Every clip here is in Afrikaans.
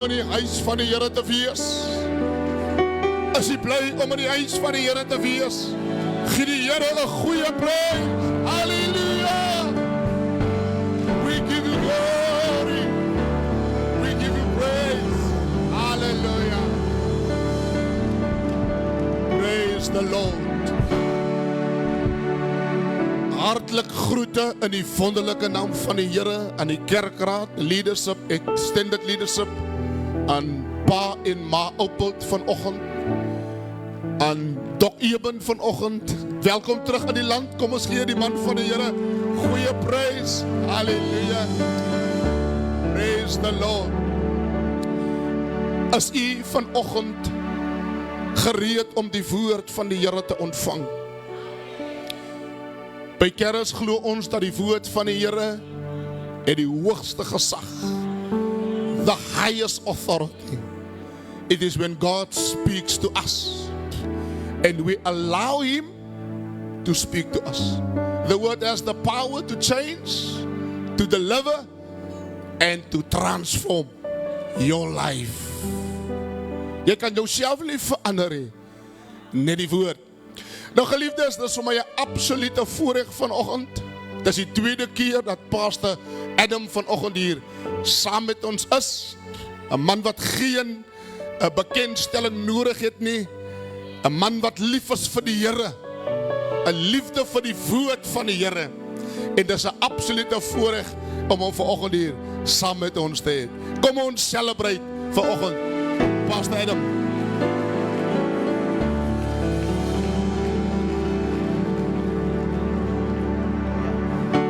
in die huis van die Here te wees? Is jy bly om in die huis van die Here te wees? Gee die Here 'n goeie prys. Halleluja! We give you glory. We give you praise. Halleluja! Praise the Lord. Hartlik groete in die wonderlike naam van die Here aan die kerkraad, leadership, extended leadership, aan Pa en Ma Opelt vanoggend, aan Dok Eben vanoggend. Welkom terug in die land. Kom ons gee die man van die Here goeie prys. Halleluja. Praise the Lord. As u vanoggend gereed om die woord van die Here te ontvang. By Keres glo ons dat die woord van die Here het die hoogste gesag. The highest authority. It is when God speaks to us and we allow Him to speak to us. The word has the power to change, to deliver, and to transform your life. Jy kan jouself nie verander nie, net die woord. Nou geliefdes, dit is vir my 'n absolute voorreg vanoggend. Dit is die tweede keer dat Pastor Adam vanoggend hier saam met ons is. 'n man wat geen bekendstelling nodig het nie. 'n man wat lief is vir die Here. 'n liefde vir die woord van die Here. En dit is 'n absolute voorreg om hom vanoggend hier saam met ons te hê. Kom ons celebrate vanoggend Pastor Adam.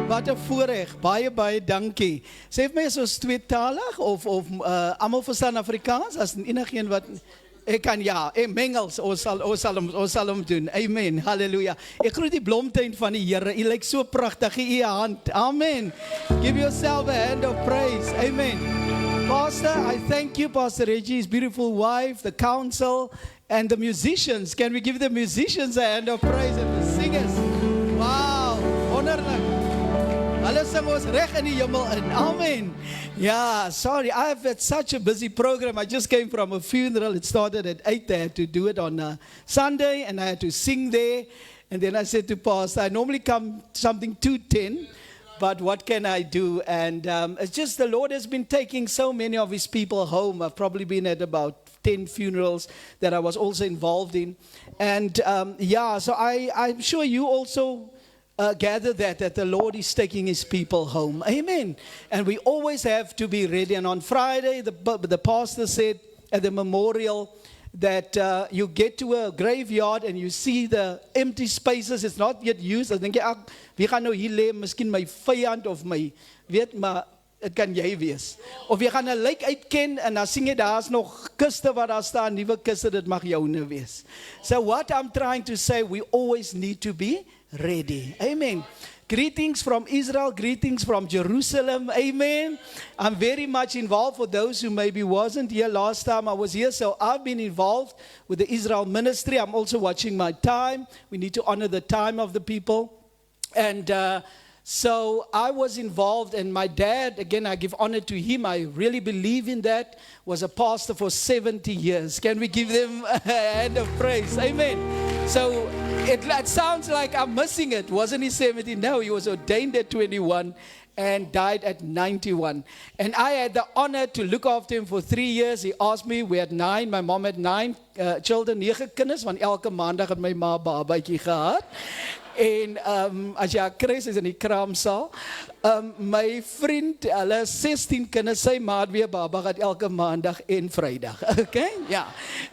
Wat 'n voorreg, baie dankie. Sê vir my, is ons tweetalig of almal verstaan Afrikaans? As enigeen wat ek kan, ja, mengels, ons sal hom doen. Amen. Halleluja. Ek groet die blomtuin van die Here. U lyk so pragtig. Gee u 'n hand. Amen. Give yourself a hand of praise. Amen. Pastor, I thank you, Pastor Reggie, his beautiful wife, the council, and the musicians. Can we give the musicians a hand of praise and the singers? Wow, wonderlik. Hulle sing ons reg in die hemel in. Amen. Yeah, sorry, I've had such a busy program. I just came from a funeral. It started at 8. I had to do it on a Sunday, and I had to sing there. And then I said to Pastor, I normally come something 2:10, but what can I do? And it's just the Lord has been taking so many of His people home. I've probably been at about 10 funerals that I was also involved in. And so I'm sure you also gather that the Lord is taking His people home. Amen. And we always have to be ready. And on Friday, the pastor said at the memorial that you get to a graveyard and you see the empty spaces. It's not yet used. Dan dink jy, wie gaan nou hier lê? Miskien my vyand of my, weet, maar dit kan jy wees. Of jy gaan 'n lijk uitken en dan sien jy daar's nog kiste wat daar staan, nuwe kiste, dit mag joune wees. So what I'm trying to say, we always need to be ready. Amen. Greetings from Israel, greetings from Jerusalem. Amen. I'm very much involved, for those who maybe wasn't here last time I was here. So I've been involved with the Israel ministry. I'm also watching my time. We need to honor the time of the people. And so I was involved, and my dad, again, I give honor to him. I really believe in that. Was a pastor for 70 years. Can we give them a hand of praise? Amen. So it sounds like I'm missing it. Wasn't he 70? No, he was ordained at 21 and died at 91. And I had the honor to look after him for 3 years. He asked me, we had 9, my mom had 9 children, 9 kinders, want elke maandag het my ma babatjie gehad. En as jy kruis is in die kraamsaal, my vriend, hulle 16 kinders, sy ma het weer baba gehad elke maandag en Vrydag. Okay? Ja.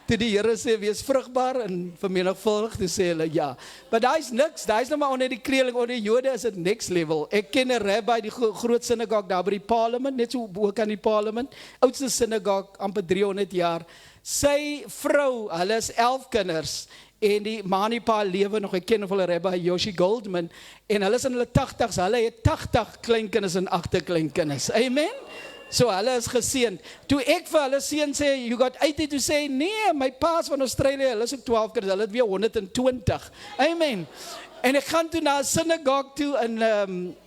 Toe die Here sê wees vrugbaar en vermenigvuldig, toe sê hulle ja. Maar daai's niks, daai's nou maar onder die kleeling, onder die Jode is dit next level. Ek ken 'n rabbi, die groot synagoog daar by die parlement, net so ook aan die parlement, oudste synagoog, amper 300 jaar. Sy vrou, hulle is 11 kinders. En die Manipa lewe nog, ek ken of hulle rabbi Yoshi Goldman, en hulle is in hulle 80's, hulle het 80 kleinkinders en 8 kleinkinders. Amen? So hulle is geseënd. Toe ek vir hulle seun sê, you got 80 to say, nee, my pa's van Australië, hulle is ook 12 kinders, hulle het weer 120. Amen. En ek gaan toe na 'n synagogue toe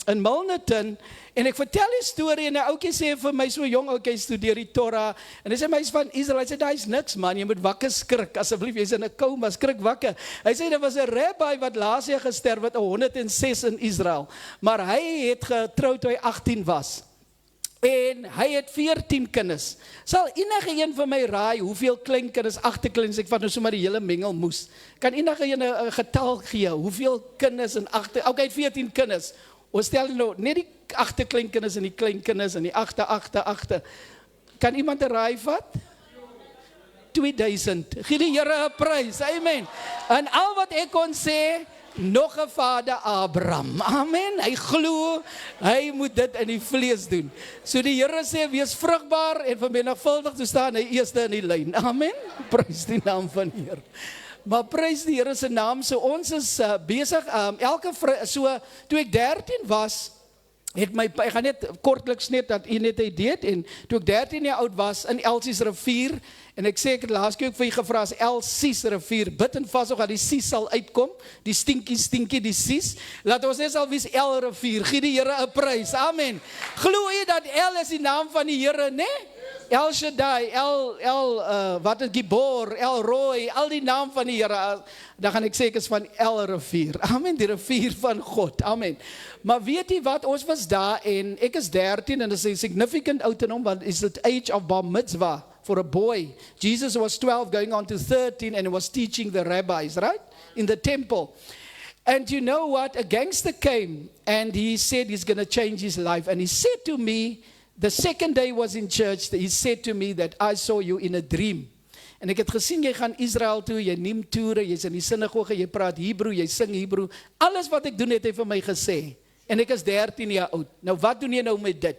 in Milnerton, en ek vertel die storie, en 'n ouetjie sê vir my, so jong ouetjie studeer die Torah, en hy sê, my is van Israel, hy sê, daar is niks man, jy moet wakker skrik, asseblief, jy is in 'n koma, skrik wakker. Hy sê, daar was 'n rabbi wat laas jaar gesterf het, 106 in Israel, maar hy het getrou toe hy 18 was. En hy het 14 kinders. Sal enige een van my raai hoeveel kleinkinders, agterkleinkinders, ek vat nou sommer die hele mengelmoes. Kan enige een 'n getal gee? Hoeveel kinders en agter? Okay, hy het 14 kinders. Ons stel nou net die agterkleinkinders en die kleinkinders en die agter. Kan iemand 'n raai vat? 2000. Gee die Here 'n prys. Amen. En al wat ek kon sê, nog 'n vader Abraham. Amen. Hy glo, hy moet dit in die vlees doen. So die Here sê, wees vrugbaar en vermenigvuldig, toe staan hy eerste in die lyn. Amen. Prys die naam van die Here. Maar prys die Here se naam. So ons is besig, toe ek 13 was, het my, ek gaan net kortliks net dat u net het, en toe ek 13 jaar oud was, in Elsies rivier, en ek sê, ek het laas keer ook vir jy gevra, as Elsies rivier, bid en vas ook, dat die Sies sal uitkom, die stinkie, die Sies, laat ons net sal wees El rivier, gee die Here 'n prys, amen. Glo jy dat El is die naam van die Here, nee? El Shaddai, wat is Gibor, El Roy, al die naam van die Here, dan gaan ek sê, ek is van El rivier, amen, die rivier van God, amen. Maar weet jy wat, ons was daar, en ek is 13, en dit is 'n significant ouderdom, want it's the age of bar mitzvah, for a boy. Jesus was 12 going on to 13 and he was teaching the rabbis, right? In the temple. And you know what? A gangster came and he said he's going to change his life. And he said to me, the second day he was in church, he said to me that I saw you in a dream. En ek het gesien, jy gaan Israel toe, jy neem toere, jy's in die sinagoge, jy praat Hebrew, jy sing Hebrew. Alles wat ek doen het hy vir my gesê. En ek is 13 jaar oud. Nou wat doen jy nou met dit?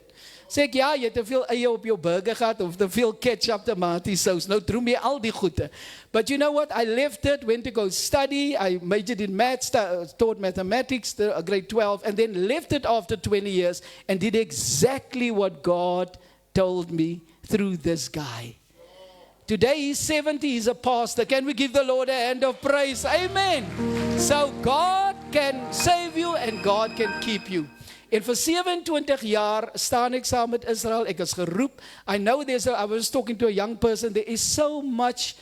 Sê ek, ja, jy het te veel eie op jou burger gehad, of te veel ketchup, tomatiesaus, nou droom jy al die goede. But you know what, I left it, went to go study, I majored in maths, taught mathematics, grade 12, and then left it after 20 years, and did exactly what God told me through this guy. Today he's 70, he's a pastor. Can we give the Lord a hand of praise? Amen. So God can save you and God can keep you. En vir 27 jaar staan ek saam met Israel. Ek is geroep. I was talking to a young person. There is so much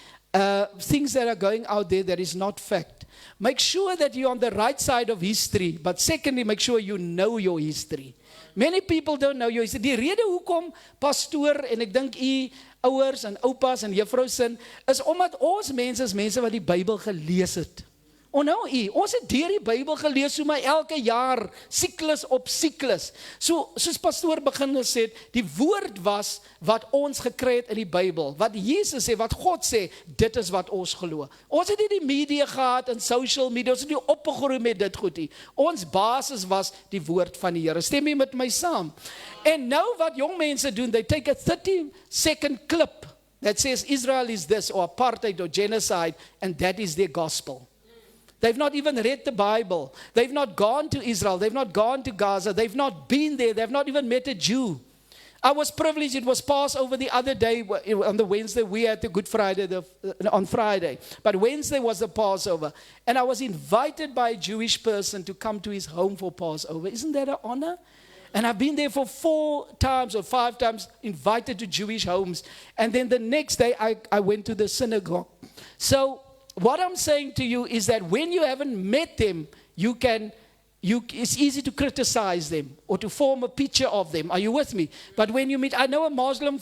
things that are going out there that is not fact. Make sure that you're on the right side of history. But secondly, make sure you know your history. Many people don't know your history. Die rede hoekom pastoor en ek dink u ouers en oupas en juffrou sin is omdat ons mense is mense wat die Bybel gelees het. Onthou ons het deur die Bybel gelees, so maar elke jaar, siklus op siklus. So, soos pastoor begin gesê het, die woord was wat ons gekry het in die Bybel. Wat Jesus sê, wat God sê, dit is wat ons glo. Ons het nie die media gehad en social media, ons het nie opgegroei met dit goed nie. Ons basis was die woord van die Here. Stem jy met my saam? En nou wat jong mense doen, they take a 30-second clip that says Israel is this, or apartheid, or genocide, and that is their gospel. They've not even read the Bible. They've not gone to Israel. They've not gone to Gaza. They've not been there. They've not even met a Jew. I was privileged. It was Passover the other day. On the Wednesday, we had the Good Friday on Friday. But Wednesday was the Passover. And I was invited by a Jewish person to come to his home for Passover. Isn't that an honor? And I've been there for 4 times or 5 times, invited to Jewish homes. And then the next day, I went to the synagogue. So what I'm saying to you is that when you haven't met them, it's easy to criticize them or to form a picture of them. Are you with me? But when you meet, I know a Muslim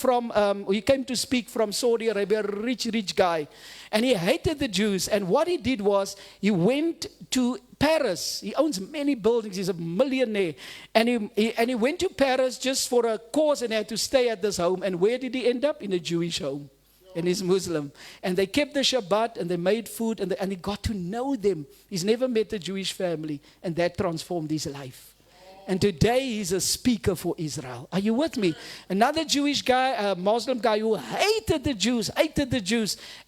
he came to speak from Saudi Arabia, a rich guy, and he hated the Jews. And what he did was, he went to Paris. He owns many buildings. He's a millionaire. And he went to Paris just for a cause and had to stay at this home. And where did he end up? In a Jewish home. And he's Muslim. And they kept the Shabbat and they made food and he got to know them. He's never met a Jewish family and that transformed his life. And today he's a speaker for Israel. Are you with me? Another Jewish guy, a Muslim guy who hated the Jews.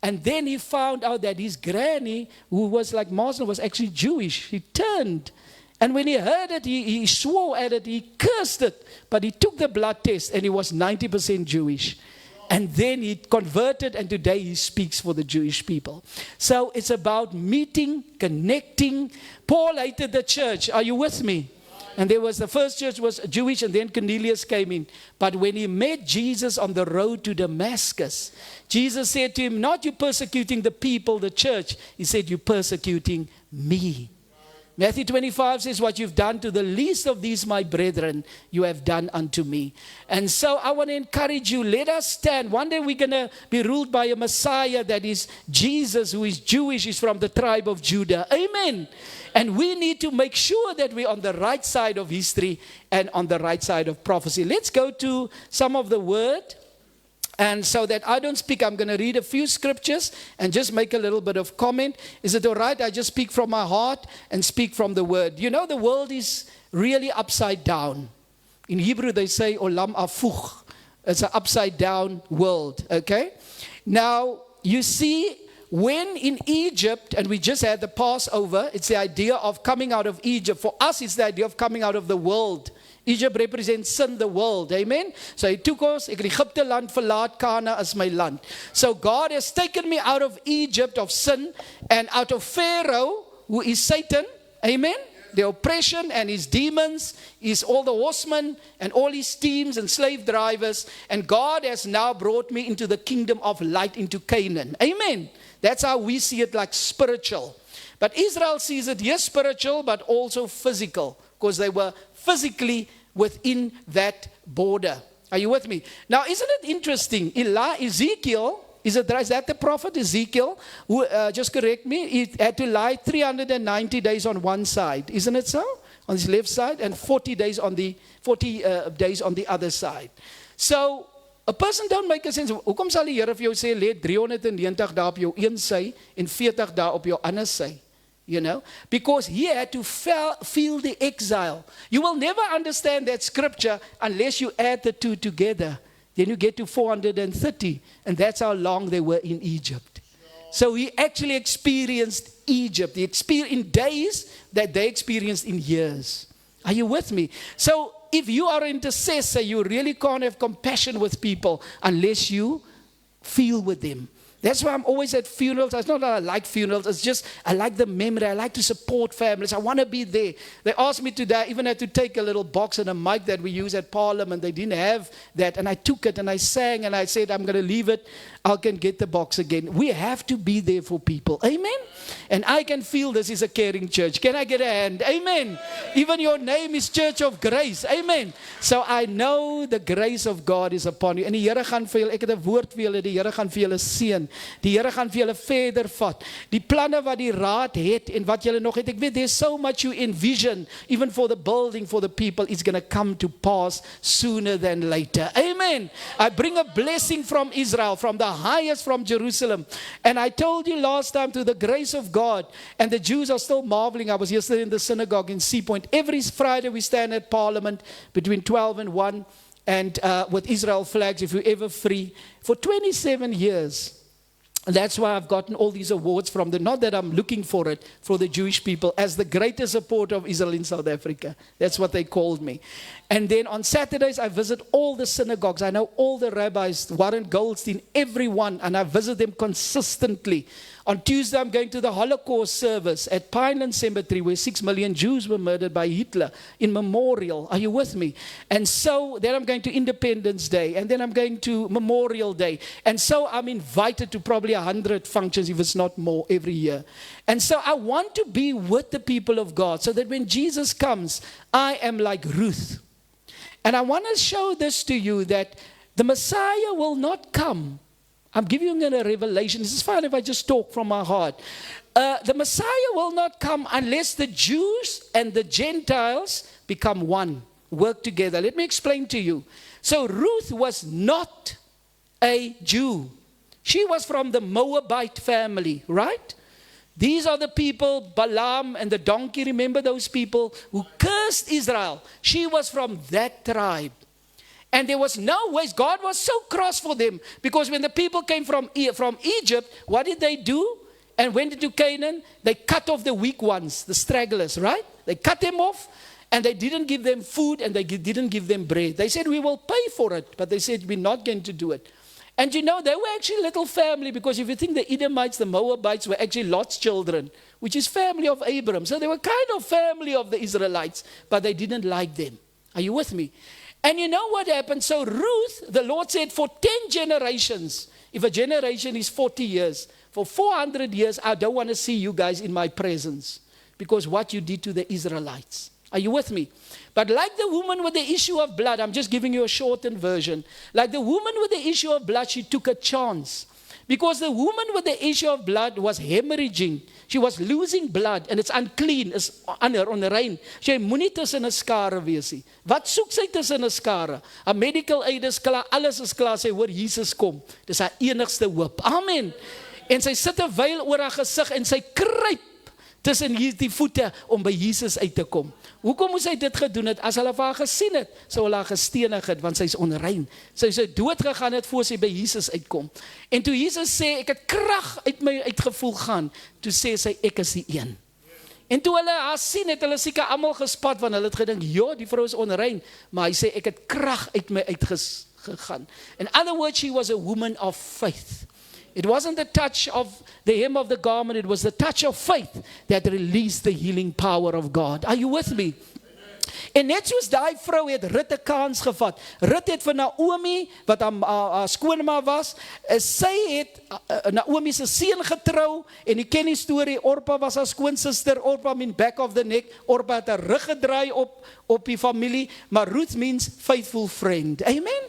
And then he found out that his granny, who was like Muslim, was actually Jewish. He turned And when he heard it, he swore at it, he cursed it. But he took the blood test and he was 90% Jewish. And then he converted, and today he speaks for the Jewish people. So it's about meeting, connecting. Paul hated the church. Are you with me? And the first church was Jewish, and then Cornelius came in. But when he met Jesus on the road to Damascus, Jesus said to him, not you persecuting the people, the church. He said, you're persecuting me. Matthew 25 says, what you've done to the least of these, my brethren, you have done unto me. And so I want to encourage you, let us stand. One day we're going to be ruled by a Messiah that is Jesus, who is Jewish, is from the tribe of Judah. Amen. And we need to make sure that we're on the right side of history and on the right side of prophecy. Let's go to some of the word. And so that I don't speak, I'm going to read a few scriptures and just make a little bit of comment. Is it all right? I just speak from my heart and speak from the word. You know, the world is really upside down. In Hebrew, they say, olam afuch. It's an upside down world, okay? Now, you see, when in Egypt, and we just had the Passover, it's the idea of coming out of Egypt. For us, it's the idea of coming out of the world. Egypt represents sin, the world. Amen. So hy took ons, ek het Egypte land verlaat, Kana as my land. So God has taken me out of Egypt of sin and out of Pharaoh, who is Satan. Amen. The oppression and his demons, is all the horsemen and all his teams and slave drivers. And God has now brought me into the kingdom of light, into Canaan. Amen. That's how we see it, like spiritual. But Israel sees it, yes, spiritual, but also physical, because they were physically within that border. Are you with me? Now, isn't it interesting? Ezekiel, is that the prophet Ezekiel, who, just correct me, he had to lie 390 days on one side. Isn't it so? On his left side, and 40 days on the other side. So, a person don't make a sense. Hoekom sal die Here vir jou sê, lê 390 dae op jou een sy en 40 dae op jou ander sy? You know, because he had to feel the exile. You will never understand that scripture unless you add the two together. Then you get to 430, and that's how long they were in Egypt. So he actually experienced Egypt. He experienced in days that they experienced in years. Are you with me? So if you are an intercessor, you really can't have compassion with people unless you feel with them. That's why I'm always at funerals. It's not that I like funerals. It's just I like the memory. I like to support families. I want to be there. They asked me today, I even had to take a little box and a mic that we use at Parliament. They didn't have that. And I took it and I sang and I said, I'm going to leave it. I can get the box again. We have to be there for people. Amen? And I can feel this is a caring church. Can I get a hand? Amen. Even your name is Church of Grace. Amen. So I know the grace of God is upon you. En die Here gaan vir julle, ek het 'n woord vir julle, die Here gaan vir julle seën. Die Here gaan vir julle verder vat. Die planne wat die raad het en wat julle nog het. Ek weet there's so much you envision, even for the building, for the people, it's going to come to pass sooner than later. Amen. I bring a blessing from Israel, from the highest, from Jerusalem. And I told you last time, to the grace of God, and the Jews are still marveling. I was yesterday in the synagogue in Sea Point. Every Friday we stand at Parliament between 12 and 1 and with Israel flags, if you're ever free, for 27 years. And that's why I've gotten all these awards from not that I'm looking for it, for the Jewish people, as the greatest supporter of Israel in South Africa. That's what they called me. And then on Saturdays, I visit all the synagogues. I know all the rabbis, Warren Goldstein, everyone, and I visit them consistently. On Tuesday, I'm going to the Holocaust service at Pineland Cemetery, where 6 million Jews were murdered by Hitler, in memorial. Are you with me? And so then I'm going to Independence Day, and then I'm going to Memorial Day. And so I'm invited to probably 100 functions, if it's not more, every year. And so I want to be with the people of God, so that when Jesus comes, I am like Ruth. And I want to show this to you, that the Messiah will not come. I'm giving you a revelation. This is fine if I just talk from my heart. The Messiah will not come unless the Jews and the Gentiles become one, work together. Let me explain to you. So Ruth was not a Jew. She was from the Moabite family, right? These are the people, Balaam and the donkey, remember those people who cursed Israel. She was from that tribe. And there was no ways. God was so cross for them, because when the people came from Egypt, what did they do? and went into Canaan, they cut off the weak ones, the stragglers, right? They cut them off, and they didn't give them food, and they didn't give them bread. They said, we will pay for it, but they said, we're not going to do it. And you know, they were actually a little family, because if you think the Edomites, the Moabites were actually Lot's children, which is family of Abraham. So they were kind of family of the Israelites, but they didn't like them. Are you with me? And you know what happened? So Ruth, the Lord said, for 10 generations, if a generation is 40 years, for 400 years, I don't want to see you guys in my presence, because what you did to the Israelites. Are you with me? But like the woman with the issue of blood, I'm just giving you a shortened version. Like the woman with the issue of blood, she took a chance. Because the woman with the issue of blood was hemorrhaging. She was losing blood and it's unclean, is onrein. Sy moenie tussen 'n skare wees nie. Wat soek sy tussen 'n skare? 'n Medical aid is klaar, alles is klaar, sy hoor Jesus kom. Dis haar enigste hoop. Amen. En sy sit 'n wyl oor haar gesig en sy kruip tussen die voete om by Jesus uit te kom. Hoekom moes hy dit gedoen het? As hulle vir haar gesien het, sou hulle haar gestenig het, want sy is onrein. Sy sou dood gegaan het voor sy by Jesus uitkom. En toe Jesus sê, ek het krag uit my uitgevoel gaan, toe sê sy, ek is die een. En toe hulle haar sien, het hulle seker almal gespat, want hulle het gedink, ja, die vrou is onrein, maar hy sê, ek het krag uit my uitgegaan. In other words, she was a woman of faith. It wasn't the touch of the hem of the garment, it was the touch of faith that released the healing power of God. Are you with me? En net soos daai vrou het Rut 'n kans gevat. Rut het vir Naomi, wat haar skoonma was, sy het Naomi se seun getrou, en jy ken die storie, Orpa was haar skoonsister, Orpa mean back of the neck, Orpa het haar rug gedraai op die familie, maar Ruth means faithful friend. Amen?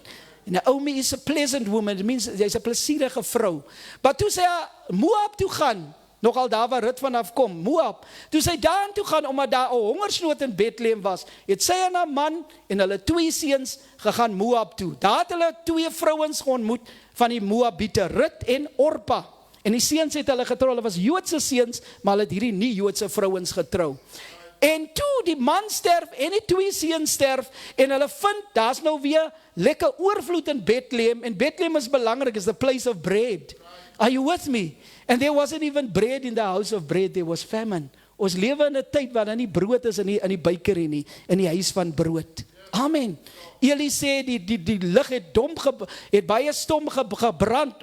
Naomi is a pleasant woman, it means sy is 'n plesierige vrou. Maar toe sy Moab toe gaan, nogal daar waar Rut vanaf kom, Moab, toe sy daar toe gaan, omdat daar 'n hongersnood in Bethlehem was, het sy en haar man en hulle 2 seuns gegaan Moab toe. Daar het hulle 2 vrouens geontmoet van die Moabite, Rut en Orpa. En die seuns het hulle getrou, hulle was Joodse seuns, maar hulle het hierdie nie Joodse vrouens getrou. En toe die man sterf en die 2 seuns sterf, en hulle vind, daar's nou weer lekker oorvloed in Bethlehem, en Bethlehem is belangrik, is the place of bread. Are you with me? And there wasn't even bread in the house of bread, there was famine. Ons lewe in 'n tyd waar daar nie brood is in die bakery nie, in die huis van brood. Amen. Eli sê die lig het baie stom gebrand,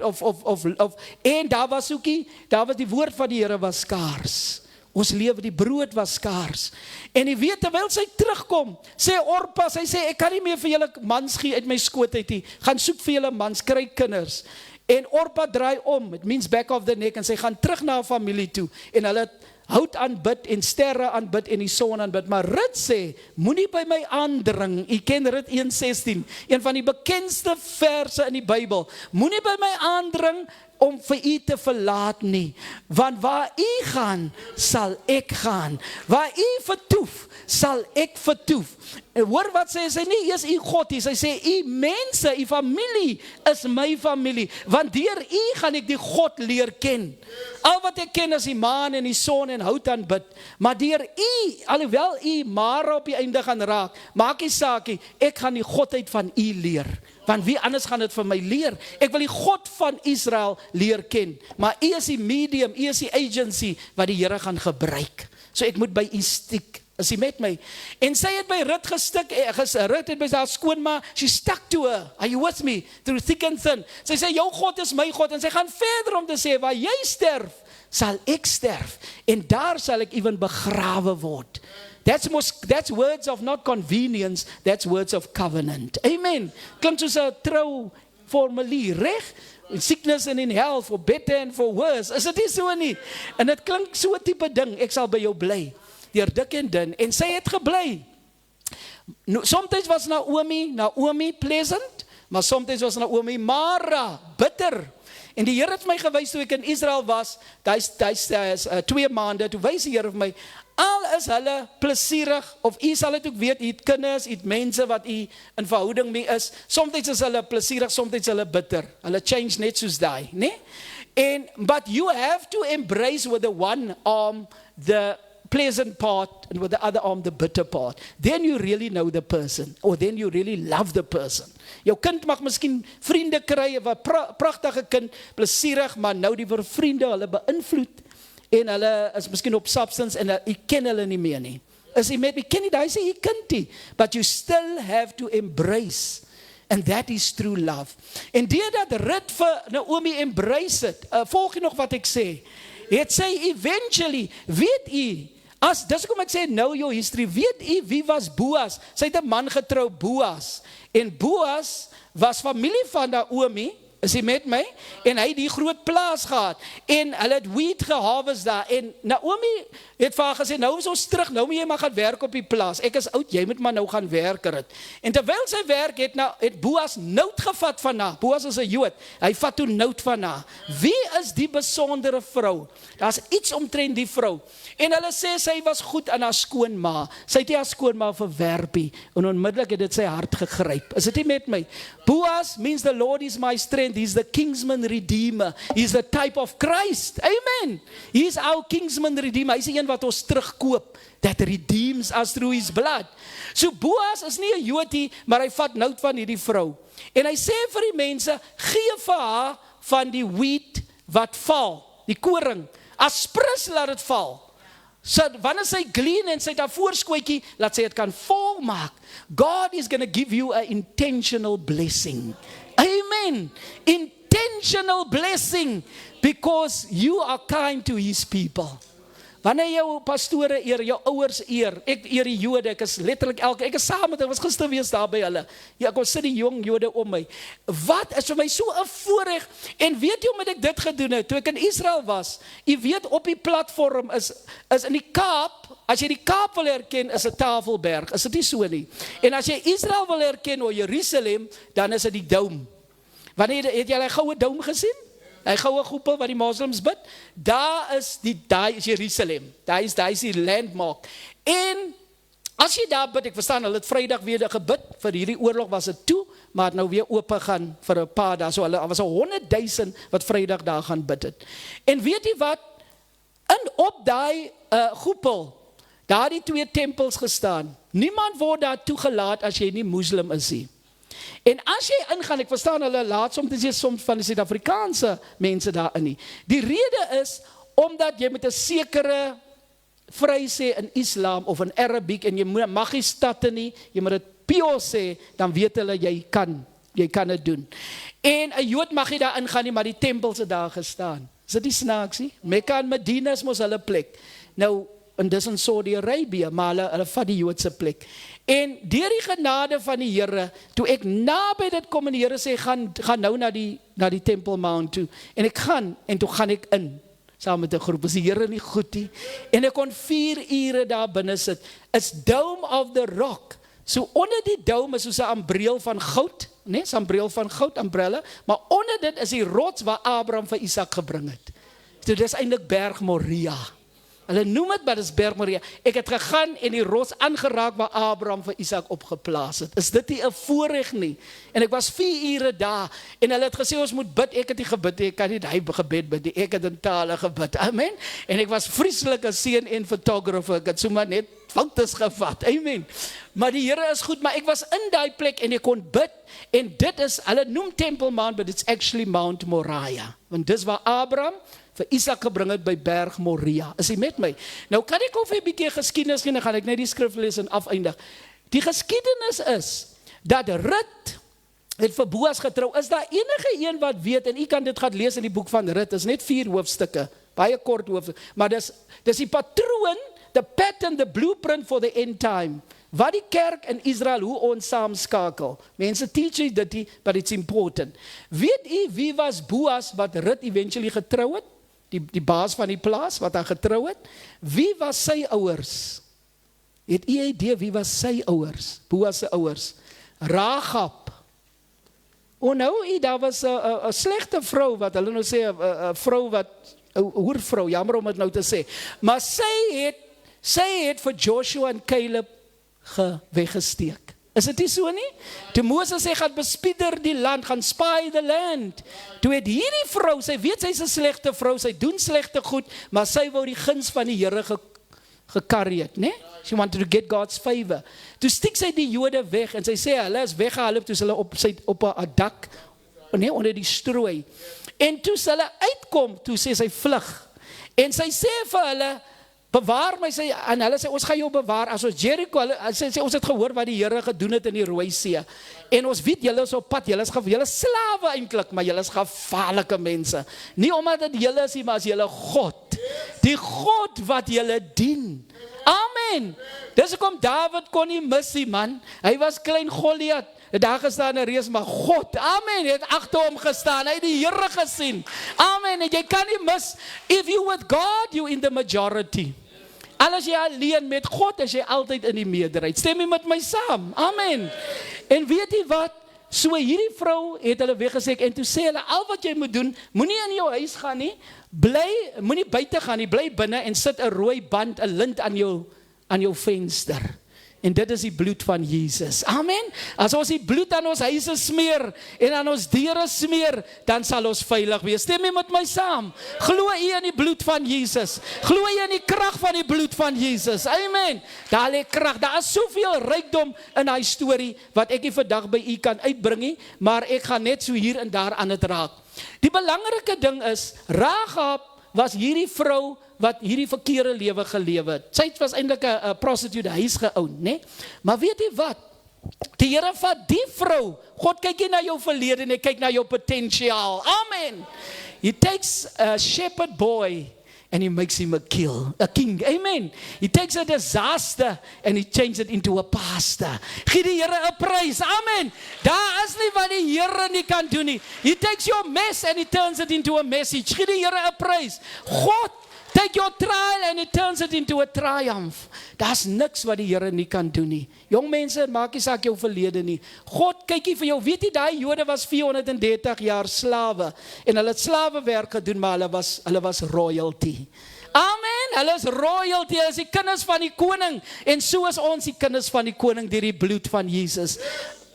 en daar was die woord van die Here was skaars. Ons lewe, die brood was skaars. En jy weet, terwyl sy terugkom, sê Orpa, sy sê, ek kan nie meer vir julle mans gee uit my skoot uit nie, gaan soek vir julle mans, kry kinders. En Orpa draai om, it means back of the neck, en sy gaan terug na haar familie toe, en hulle hout aanbid, en sterre aanbid, en die son aanbid, maar Rut sê, moenie by my aandring, jy ken Rut 1:16, een van die bekendste verse in die Bybel, moenie by my aandring, om vir u te verlaat nie, want waar u gaan, sal ek gaan, waar u vertoef, sal ek vertoef. En hoor wat sê sy, nie eers u God nie, sy sê, u mense, u familie, is my familie, want deur u gaan ek die God leer ken. Al wat ek ken is die maan en die son en hout aanbid, maar deur u, alhoewel u maar op die einde gaan raak, maak nie saakie, ek gaan die Godheid van u leer, want wie anders gaan dit vir my leer? Ek wil die God van Israel leer ken, maar u is die medium, u is die agency, wat die Here gaan gebruik, so ek moet by u stiek. Is hy met my? En sy het by Rut gestik, Rut het by haar skoonma, she stuck to her, are you with me? Through thick and thin. Sy sê, jou God is my God, en sy gaan verder om te sê, waar jy sterf, sal ek sterf, en daar sal ek even begrawe word. That's words of not convenience, that's words of covenant. Amen. Klink soos 'n trou formulier, reg? In sickness and in health, for better and for worse. Is dit nie so nie? En dit klink so 'n tipe ding, ek sal by jou bly. Deur dik en dun, en sy het gebly. Sometimes was Naomi pleasant, maar sometimes was Naomi Mara, bitter. En die Here het my gewys toe ek in Israel was, hy's 2 maande, toe wys die Here vir my, al is hulle plesierig, of u sal dit ook weet, u het kinders, u het mense wat u in verhouding mee is, sometimes is hulle plesierig, sometimes hulle bitter, hulle change net soos die, nee? But you have to embrace with the one arm, the pleasant part, and with the other arm, the bitter part. Then you really know the person, or then you really love the person. Jou kind mag miskien vriende kry, 'n pragtige kind, plesierig, maar nou die vriende hulle beïnvloed, en hulle is miskien op substance en jy ken hulle nie meer nie. Is jy met my, ken jy die, hy sê jy kind nie, but you still have to embrace, and that is true love. En deurdat Rut vir Naomi embrace het, volg jy nog wat ek sê, het sy eventually, weet jy, dis hoekom ek sê, know your history, weet jy wie was Boas? Sy het 'n man getrou, Boas, en Boas was familie van Naomi, is jy met my? En hy het die groot plaas gehad, en hulle het wheat geharvest daar, en Naomi het vir haar gesê, nou is ons terug, nou moet jy maar gaan werk op die plaas, ek is oud, jy moet maar nou gaan werk het. En terwyl sy werk het Boas nout gevat van haar, Boas is 'n Jood, hy vat toe nout van haar. Wie is die besondere vrou? Daar's iets omtrent die vrou, en hulle sê sy was goed aan haar skoonma, sy het nie haar skoonma verwerpie, en onmiddellik het dit sy hart gegryp, is dit nie met my? Boas means the Lord is my strength, he's the kingsman redeemer, he's the type of Christ, amen, he's our kingsman redeemer, hy's die een wat ons terugkoop, that redeems us through his blood. So Boas is nie 'n Joodie, maar hy vat nout van hierdie vrou, en hy sê vir die mense, gee vir haar van die wheat wat val, die koring, as prins laat het val, so wanneer sy glean en sy het haar voorskootjie, laat sy het kan volmaak. God is going to give you an intentional blessing, amen, intentional blessing, because you are kind to his people. Wanneer jou pastore eer, jou ouers eer, ek eer die Jode, ek is letterlik ek is saam met hulle, was gister wees daar by hulle, ja, ek was sit die jong Jode om my, wat is vir my so 'n voorreg, en weet jy hoe met ek dit gedoen het, toe ek in Israel was, jy weet op die platform is in die Kaap, as jy die Kaap wil herken, is 'n Tafelberg, is dit nie so nie, en as jy Israel wil herken, of Jerusalem, dan is dit die Dome. Wanneer het jy die goue Dome gesien? Hy goue groepel wat die moslims bid, daar is Jerusalem, daar is die landmark, en as jy daar bid, ek verstaan, hulle het Vrydag weer gebid, vir hierdie oorlog was het toe, maar het nou weer oop gegaan vir 'n paar dae, so hulle was 100,000 wat Vrydag daar gaan bid het, en weet jy wat, op die groepel, daar het die 2 tempels gestaan, niemand word daar toegelaat as jy nie moslim is nie. En as jy ingaan, ek verstaan hulle laat soms van die Suid-Afrikaanse mense daarin nie. Die rede is, omdat jy met 'n sekere vry sê in Islam of in Arabiek, en jy mag nie statte nie, jy moet dit pure sê, dan weet hulle, jy kan dit doen. En 'n Jood mag nie daar ingaan nie, maar die tempels het daar gestaan. Is dit nie snaaks nie? Mekka en Medina is mos hulle plek. Nou, en dis in Saudi-Arabië, maar hulle vat die Joodse plek. En deur die genade van die Here, toe ek naby dit kom en die Here sê, gaan nou na die Temple Mount toe, en ek gaan, en toe gaan ek in, saam met 'n groep, is die Here nie goed nie, en ek kon 4 ure daar binne sit, it's Dome of the Rock, so onder die dome is soos 'n ambreel van goud, nee, 'n ambreel van goud, umbrella, maar onder dit is die rots waar Abraham vir Isak gebring het, so dis eintlik Berg Moria, hulle noem het, maar dis Berg Moria. Ek het gegaan en die rots aangeraak waar Abraham vir Isak opgeplaas het. Is dit nie 'n voorreg nie? En ek was 4 ure daar, en hulle het gesê, ons moet bid, ek het nie gebid, ek kan nie die gebed bid, ek het in tale gebid, amen, en ek was vreeslike seun en photographer, ek het sommer net foutes gevat, amen, maar die Here is goed, maar ek was in die plek, en ek kon bid, en dit is, hulle noem Temple Mount, but it's actually Mount Moriah, want dis waar Abraham vir Isak gebring het by Berg Moria. Is jy met my? Nou kan ek of 'n bietjie geskiedenis gee, dan gaan ek net die skrif lees en afeindig. Die geskiedenis is, dat Rut het vir Boas getrou. Is daar enige een wat weet, en u kan dit gaan lees in die boek van Rut, is net 4 hoofstukke, baie kort hoofstukke, maar dis die patroon, the pattern, the blueprint for the end time. Wat die kerk in Israel, hoe ons saamskakel. Mense teach you dit, but it's important. Weet u wie was Boas wat Rut eventually getrou het? Die baas van die plaas wat hy getrou het, wie was sy ouers? Het u 'n idee wie was sy ouers? Boas se ouers? Rahab. Nou, daar was 'n slegte vrou, wat hulle nou sê, 'n vrou wat, 'n hoervrou, jammer om dit nou te sê, maar sy het vir Joshua en Caleb weggesteek. Is dit nie so nie? Toe Moses sê, gaan bespieder die land, gaan spy the land. Toe het hierdie vrou, sy weet sy is 'n slegte vrou, sy doen slegte goed, maar sy wou die guns van die Here gekarry het, né? She wanted to get God's favor. Toe stiek sy die Jode weg, en sy sê, hulle is weggehulp, toe hulle op 'n dak, nee, onder die strooi. En toe hulle uitkom, toe sê sy vlug. En sy sê vir hulle, bewaar my, en hulle sê, ons gaan jou bewaar, as ons Jericho, sy sê, ons het gehoor wat die Here gedoen het in die Rooi See, en ons weet, julle is op pad, julle is slawe eintlik, maar julle is gevaarlike mense, nie omdat het julle is, maar as julle God, die God wat julle dien, amen, dis hoekom David kon nie mis die man, hy was klein Goliat, daar gestaan 'n reus, maar God, amen, het agter hom gestaan, hy het die Here gesien, amen, en jy kan nie mis, if you with God, you in the majority, al as jy alleen met God, is jy altyd in die meerderheid, stem jy met my saam, amen, en weet jy wat, so hierdie vrou het hulle weggesek, en toe sê hulle, al wat jy moet doen, moenie in jou huis gaan nie, moenie buite gaan nie, bly binne, en sit 'n rooi band, 'n lint aan jou venster, en dit is die bloed van Jesus, amen, as ons die bloed aan ons huise smeer, en aan ons deure smeer, dan sal ons veilig wees, stem jy met my saam, glo jy in die bloed van Jesus, glo jy in die krag van die bloed van Jesus, amen, daar lê krag, daar is soveel rykdom in die storie, wat ek nie vandag by u kan uitbring nie, maar ek gaan net so hier en daar aan het raak. Die belangrike ding is, Rahab was hierdie vrou, wat hierdie verkeerde lewe gelewe het. Sy was eintlik 'n prostitute, huis geown, né? Maar weet jy wat? Die Here vat die vrou. God kyk nie na jou verlede nie, hy kyk na jou potensiaal. Amen. He takes a shepherd boy and he makes him a king. Amen. He takes a disaster and he changes it into a pastor. Gee die Here 'n prys. Amen. Daar is nie wat die Here nie kan doen nie. He takes your mess and he turns it into a message. Gee die Here 'n prys. God take your trial and it turns it into a triumph. Daar's niks wat die Here nie kan doen nie. Jong mense, maak nie saak jou verlede nie. God kykie vir jou. Weet jy, daai Jode was 430 jaar slawe en hulle het slawewerk gedoen, maar hulle was royalty. Amen. Hulle is royalty, hulle is die kinders van die koning en so is ons die kinders van die koning deur die bloed van Jesus.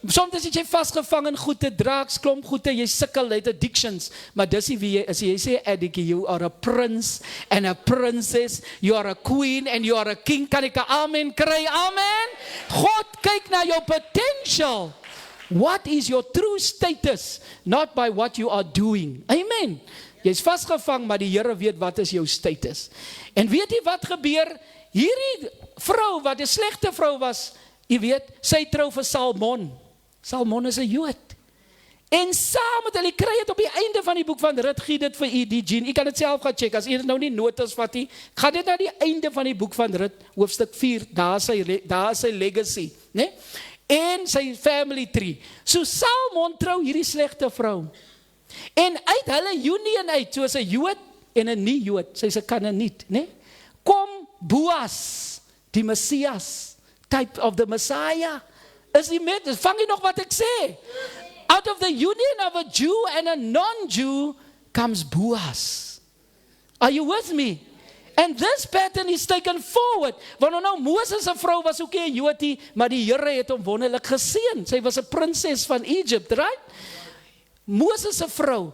Soms is jy vasgevang in goeie drugs, klomp goeie, jy sukkel, jy het addictions, maar dis nie wie jy is, jy sê addict, you are a prince and a princess, you are a queen and you are a king, kan ek 'n amen kry, amen? God kyk na jou potential, what is your true status, not by what you are doing, amen? Jy is vasgevang, maar die Here weet wat is jou status, en weet jy wat gebeur, hierdie vrou, wat 'n slegte vrou was, jy weet, sy trou vir Salmon is 'n Jood. En saam met hulle kry dit op die einde van die boek van Rut, gee dit vir u die Jean. U kan dit self gaan check as u dit nou nie notas vat nie. Gaan dit na die einde van die boek van Rut, hoofstuk 4, daar is sy legacy, né? En sy family tree. So Salmon trou hierdie slegte vrou. En uit hulle union uit, soos 'n Jood en 'n nie-Jood, sy's 'n Kanaaniet, né? Kom Boas, die Messias, type of the Messiah. Is die met, vang jy nog wat ek sê? Out of the union of a Jew and a non-Jew comes Boaz. Are you with me? And this pattern is taken forward. Want nou Moses se vrou was ook 'n Joodie, maar die Here het hom wonderlik geseën. Sy was 'n prinses van Egypt, right? Moses se vrou,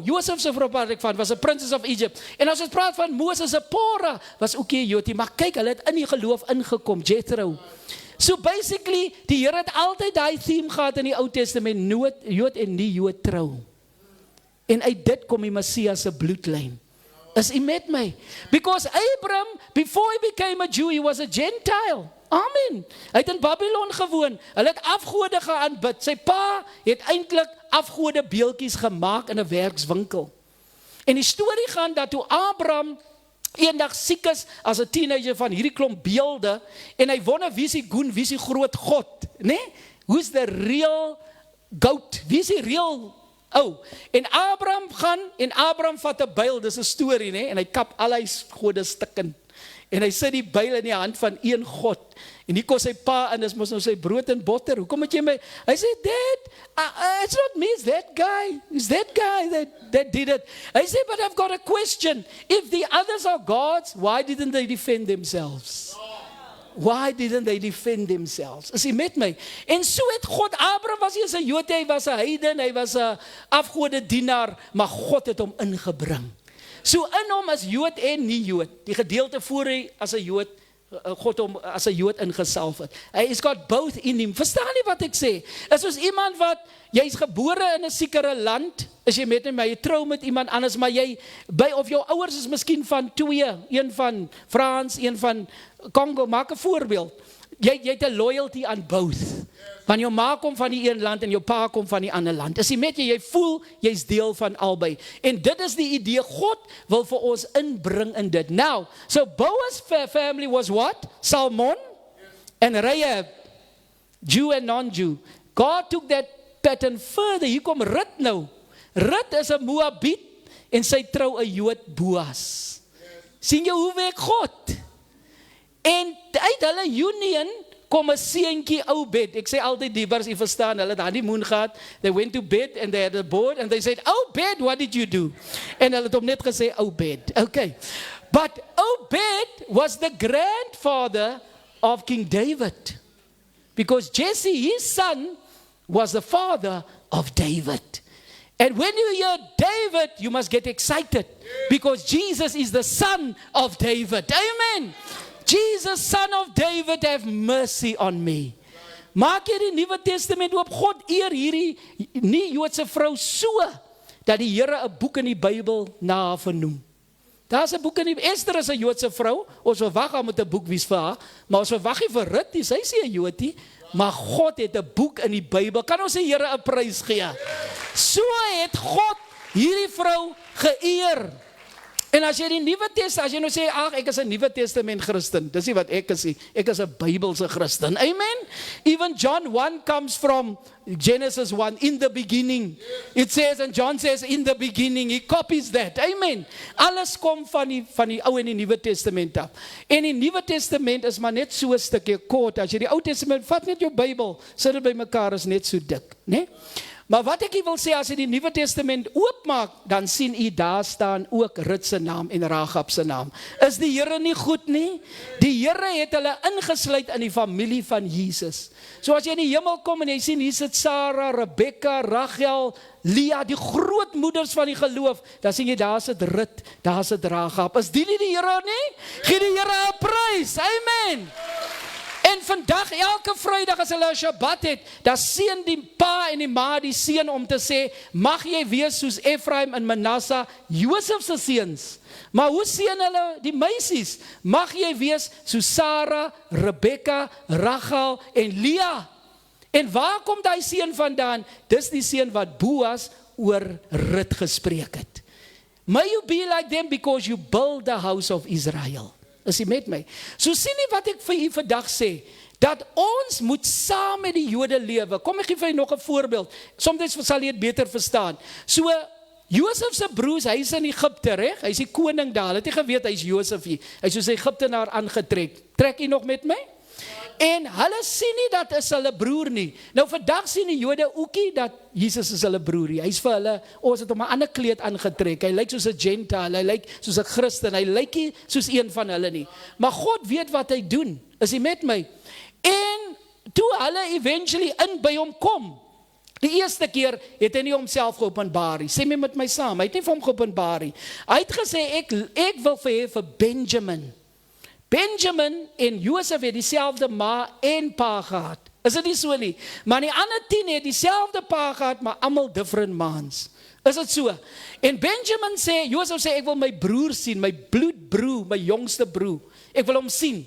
Josef se vrou praat ek van, was 'n princess of Egypt. En as ons praat van Moses se Pora, was ook 'n Joodie, maar kyk, hulle het in die geloof ingekom, Jethro. So basically, die Here het altyd daai theme gehad in die Ou Testament, Jood en nie Jood trou. En uit dit kom die Messias se bloedlyn. Is u met my? Because Abraham, before he became a Jew, he was a Gentile. Amen. Hy het in Babylon gewoon. Hulle het afgode geaanbid. Sy pa het eintlik afgode beeldjies gemaak in 'n werkswinkel. En die storie gaan dat toe Abraham eendag siek is as 'n teenager van hierdie klomp beelde en hy wonder wie is die goen, wie is die groot God, né? Nee? Who's the real goat? Wie is die real en Abraham vat 'n byl, dis 'n storie, né? En hy kap al hy gode stukken. En hy sit die byl in die hand van een God. En hier kom sy pa en dis mos nou sy brood en botter. Hoekom het jy my? Hy sê, Dad, it's not me, it's that guy. It's that guy that did it. Hy sê, but I've got a question. If the others are gods, why didn't they defend themselves? Why didn't they defend themselves? Is hy met my? En so het God, Abraham was nie 'n Jood, hy was 'n heiden, hy was 'n afgode dienaar, maar God het hom ingebring. So in hom as Jood en nie Jood, die gedeelte voor hy as 'n Jood God hom as 'n Jood ingesalf het. He's got both in him. Verstaan jy wat ek sê? Is soos iemand wat, jy's gebore in 'n sekere land, is jy met my, jy trou met iemand anders, maar jy, of jou ouers is miskien van twee, een van Frans, een van Congo, maak 'n voorbeeld. Jy het 'n loyalty aan both. Want jou ma kom van die een land en jou pa kom van die ander land. Is jy met jy voel, jy's deel van albei. En dit is die idee, God wil vir ons inbring in dit. Now, so Boaz' family was what? Salmon and Rahab, Jew and non-Jew. God took that pattern further. Hier kom Rut nou. Rut is 'n Moabit en sy trou 'n Jood, Boaz. Sien jy hoe werk God? En uit hulle union kom 'n seentjie Obed. Ek sê altyd die vers, jy verstaan, hulle het honeymoon gehad. They went to bed and they had a board and they said, Obed, what did you do? En hulle het hom net gesê, Obed. Okay. But Obed was the grandfather of King David. Because Jesse, his son, was the father of David. And when you hear David, you must get excited. Because Jesus is the son of David. Amen. Jesus, son of David, have mercy on me. Maak jy die Nuwe Testament oop, God eer hierdie nie Joodse vrou so, dat die Here 'n boek in die Bybel na haar vernoem. Daar's 'n boek in die, Esther is 'n Joodse vrou, ons verwag haar met 'n boek wie's vir haar, maar ons verwag nie vir Rut nie, sy is nie 'n Jood nie, maar God het 'n boek in die Bybel, kan ons die Here 'n prys gee? So het God hierdie vrou geëer. En as jy die Nuwe Testament, as jy nou sê, ag, ek is 'n Nuwe Testament Christen, dis nie wat ek is nie, ek is 'n Bybelse Christen, amen? Even John 1 comes from Genesis 1, in the beginning. It says, and John says, in the beginning, he copies that, amen? Alles kom van die Ou en die Nuwe Testament af. En die Nuwe Testament is maar net so 'n stukkie kort, as jy die Ou Testament, vat net jou Bybel, sit dit by mekaar, is net so dik, né? Maar wat ek wil sê, as jy die Nuwe Testament oopmaak, dan sien jy daar staan ook Rut se naam en Rahab se naam. Is die Here nie goed nie? Die Here het hulle ingesluit in die familie van Jesus. So as jy in die hemel kom en jy sien hier sit Sarah, Rebecca, Rachel, Leah, die grootmoeders van die geloof, dan sien jy daar sit Rut, daar sit Rahab. Is die nie die Here nie? Gee die Here 'n prys. Amen. En vandag, elke Vrydag as hulle 'n Shabbat het, dan seën die pa en die ma die seun om te sê, mag jy wees soos Ephraim en Manasseh, Josef se seuns. Maar hoe seën hulle die meisies? Mag jy wees soos Sarah, Rebecca, Rachel en Leah. En waar kom daai seën vandaan? Dis die seën wat Boaz oor Rut gespreek het. May you be like them because you build the house of Israel. Is jy met my? So sien nie wat ek vir u vandag sê, dat ons moet saam met die Jode lewe. Kom ek gee vir u nog 'n voorbeeld. Soms sal jy dit beter verstaan. So Josef se broers, hy is in Egipte, reg? Hy is die koning daar. Hulle het nie geweet hy is Josef nie. Hy is soos 'n Egiptenaar aangetrek. Trek jy nog met my? En hulle sien nie dat is hulle broer nie. Nou vandag sien die Jode ookie dat Jesus is hulle broer. Hy's vir hulle, ons het hom 'n ander kleed aangetrek. Hy lyk soos 'n Gentile, hy lyk soos 'n Christen, hy lyk nie soos een van hulle nie. Maar God weet wat hy doen. Is hy met my? En toe hulle eventually in by hom kom, die eerste keer het hy nie homself geopenbaar nie. Sê my met my saam, hy het nie vir hom geopenbaar nie. Hy het gesê, ek wil vir Benjamin. Benjamin en Josef het dieselfde ma en pa gehad. Is dit nie so nie? Maar die ander 10 het dieselfde pa gehad, maar almal different maans. Is dit so? En Benjamin sê, Josef sê, ek wil my broer sien, my bloedbroer, my jongste broer. Ek wil hom sien.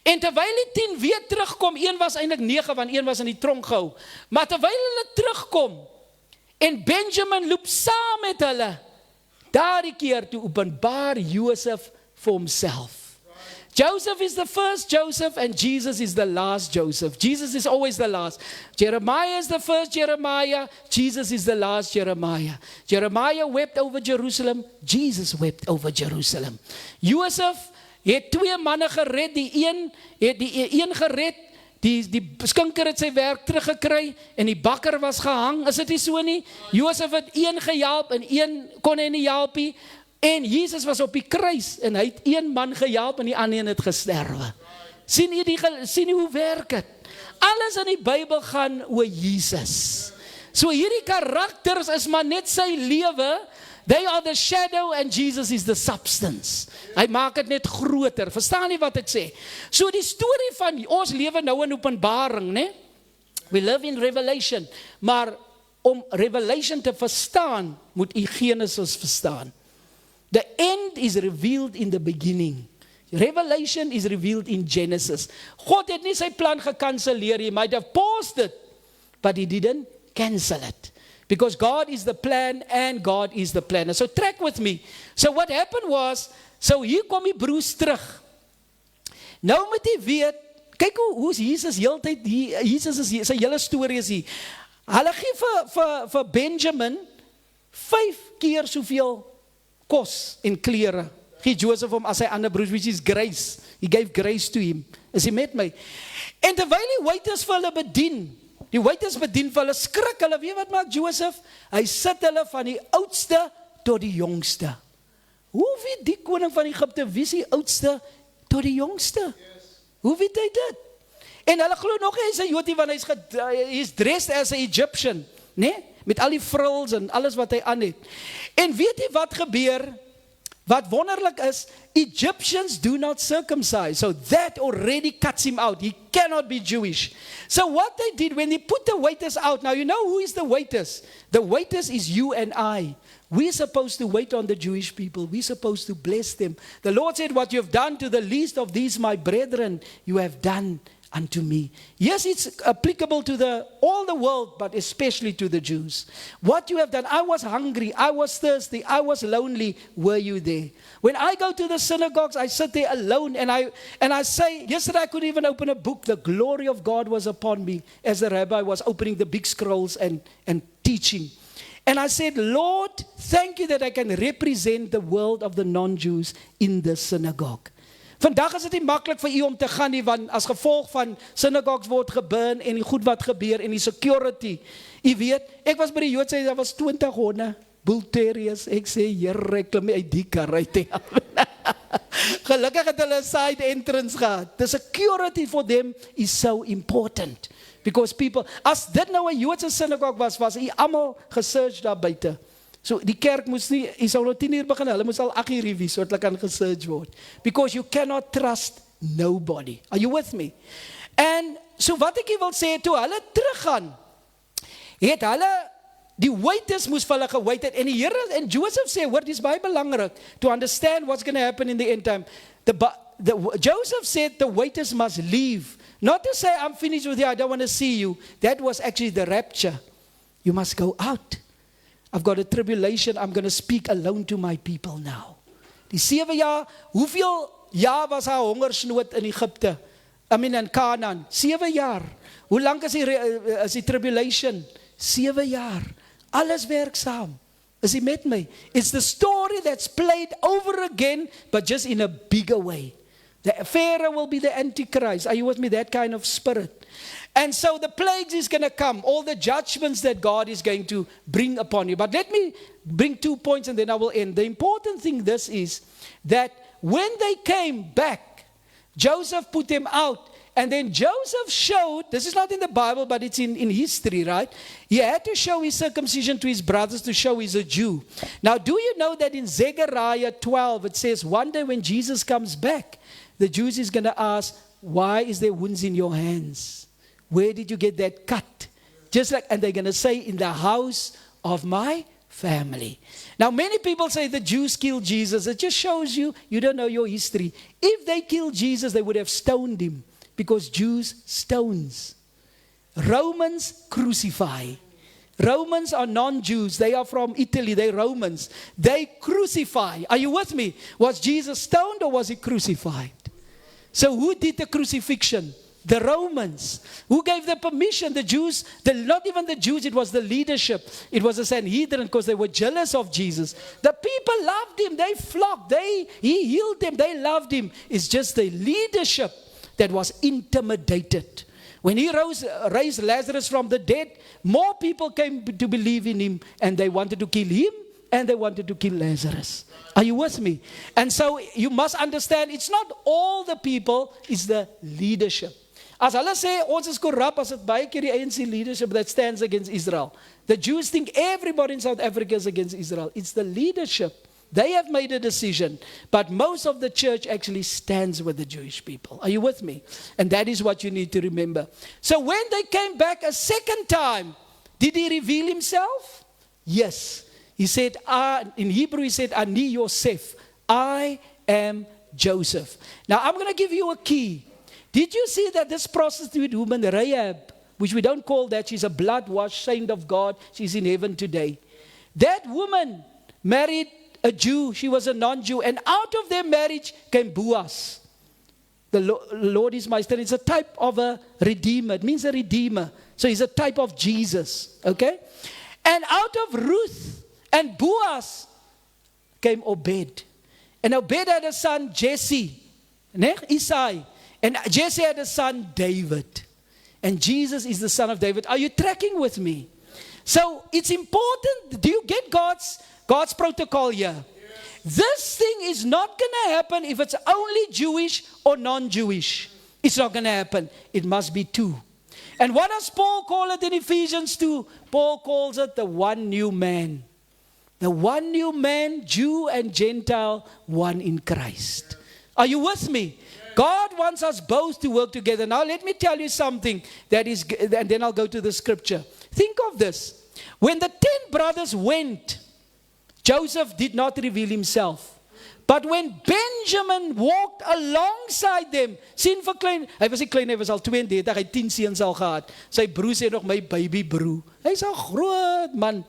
En terwyl die 10 weer terugkom, een was eintlik 9, want een was in die tronk gehou. Maar terwyl hulle terugkom, en Benjamin loop saam met hulle, daardie keer toe openbaar Josef vir homself. Joseph is the first Joseph and Jesus is the last Joseph. Jesus is always the last. Jeremiah is the first Jeremiah. Jesus is the last Jeremiah. Jeremiah wept over Jerusalem. Jesus wept over Jerusalem. Joseph het 2 manne gered. Die een gered. Die skinker het sy werk teruggekry en die bakker was gehang. Is dit nie so nie? Joseph het een gehelp en een kon hy nie help nie. En Jesus was op die kruis en hy het een man gehelp en die ander een het gesterwe. Sien jy hoe werk het? Alles in die Bybel gaan oor Jesus. So hierdie karakters is maar net sy lewe. They are the shadow and Jesus is the substance. Hy maak dit net groter. Verstaan nie wat ek sê? So die storie van ons lewe nou in Openbaring, né? We live in Revelation. Maar om Revelation te verstaan, moet u Genesis verstaan. The end is revealed in the beginning. Revelation is revealed in Genesis. God het nie sy plan gekanselleer. He might have paused it, but he didn't cancel it. Because God is the plan and God is the planner. So track with me. So what happened was, so hier kom die broers terug. Nou moet jy weet, kyk hoe is Jesus heeltyd, Jesus is sy hele storie is hier. Hulle gee vir Benjamin 5 keer soveel kos en klere. Gee Joseph hom as sy ander broers, which is grace. He gave grace to him. Is hy met my? En terwyl die waiters vir hulle bedien, die waiters bedien vir hulle, skrik hulle, weet wat maak Joseph? Hy sit hulle van die oudste tot die jongste. Hoe weet die koning van Egypte, wie is die oudste tot die jongste? Hoe weet hy dit? En hulle glo nog, hy is 'n Joodie, want hy is dressed as an Egyptian, né? Met al die frills en alles wat hy aan het. En weet jy wat gebeur? Wat wonderlik is, Egyptians do not circumcise. So that already cuts him out. He cannot be Jewish. So what they did when they put the waiters out, now you know who is the waiters? The waiters is you and I. We're supposed to wait on the Jewish people. We're supposed to bless them. The Lord said, what you have done to the least of these, my brethren, you have done unto me. Yes, it's applicable to all the world, but especially to the Jews. What you have done, I was hungry, I was thirsty, I was lonely, were you there? When I go to the synagogues, I sit there alone and I say, yesterday I couldn't even open a book. The glory of God was upon me as the rabbi was opening the big scrolls and teaching. And I said, Lord, thank you that I can represent the world of the non-Jews in the synagogue. Vandag is dit nie maklik vir u om te gaan nie, want as gevolg van synagogues word geburn en die goed wat gebeur en die security. U weet, ek was by die Joodse, daar was 20 honde, bull terriers. Ek sê, Here, ek klim uit die kar uit. Gelukkig het hulle 'n side entrance gehad. The security for them is so important. Because people, as dit nou 'n Joodse synagogue was hy almal gesearch daar buite. So die kerk moes nie, jy sou nou 10 uur begin, hulle moes al 8 uur wees, sodat hulle kan gesearch word. Because you cannot trust nobody. Are you with me? En so wat ek hier wil sê, toe hulle teruggaan, het hulle, die waiters moes vir hulle gewait het, en die Here, en Joseph sê, hoor, dis baie belangrik, to understand what's going to happen in the end time. Joseph said the waiters must leave. Not to say, I'm finished with you, I don't want to see you. That was actually the rapture. You must go out. I've got a tribulation, I'm going to speak alone to my people now. Die 7 jaar, hoeveel jaar was haar hongersnood in Egypte? In Canaan, 7 jaar. Hoe lang is die tribulation? 7 jaar. Alles werk saam. Is jy met my? It's the story that's played over again, but just in a bigger way. The Pharaoh will be the Antichrist. Are you with me? That kind of spirit. And so the plagues is going to come, all the judgments that God is going to bring upon you. But let me bring 2 points and then I will end. The important thing this is that when they came back, Joseph put them out, and then Joseph showed, this is not in the Bible, but it's in history, right? He had to show his circumcision to his brothers to show he's a Jew. Now, do you know that in Zechariah 12, it says, one day when Jesus comes back, the Jews is going to ask, why is there wounds in your hands? Where did you get that cut? Just like, and they're going to say, in the house of my family. Now, many people say the Jews killed Jesus. It just shows you don't know your history. If they killed Jesus, they would have stoned him, because Jews stones. Romans crucify. Romans are non-Jews. They are from Italy. They're Romans. They crucify. Are you with me? Was Jesus stoned or was he crucified? So who did the crucifixion? The Romans. Who gave the permission? The Jews. Not even the Jews, it was the leadership. It was the Sanhedrin, because they were jealous of Jesus. The people loved him. They flocked. He healed them. They loved him. It's just the leadership that was intimidated. When he raised Lazarus from the dead, more people came to believe in him, and they wanted to kill him, and they wanted to kill Lazarus. Are you with me? And so you must understand, it's not all the people, it's the leadership. As hulle sê, ons is korrup, as dit baie keer die ANC leadership that stands against Israel. The Jews think everybody in South Africa is against Israel. It's the leadership. They have made a decision. But most of the church actually stands with the Jewish people. Are you with me? And that is what you need to remember. So when they came back a second time, did he reveal himself? Yes. He said, in Hebrew he said, Ani Yosef. I am Joseph. Now I'm going to give you a key. Did you see that this prostitute woman, Rahab, which we don't call that, she's a blood-washed saint of God, she's in heaven today. That woman married a Jew, she was a non-Jew, and out of their marriage came Boaz. The Lord is my strength. It's a type of a redeemer. It means a redeemer. So he's a type of Jesus, okay? And out of Ruth and Boaz came Obed. And Obed had a son, Jesse, Isai. And Jesse had a son, David. And Jesus is the son of David. Are you tracking with me? So it's important. Do you get God's protocol here? This thing is not going to happen if it's only Jewish or non-Jewish. It's not going to happen. It must be two. And what does Paul call it in Ephesians 2? Paul calls it the one new man. The one new man, Jew and Gentile, one in Christ. Are you with me? God wants us both to work together. Now let me tell you something that is, and then I'll go to the scripture. Think of this. When the 10 brothers went, Joseph did not reveal himself. But when Benjamin walked alongside them, sien vir klein, hy was nie klein, hy was al 32, hy 10 seuns al gehad. Sy broer sê nog my baby broer. Hy's 'n groot man.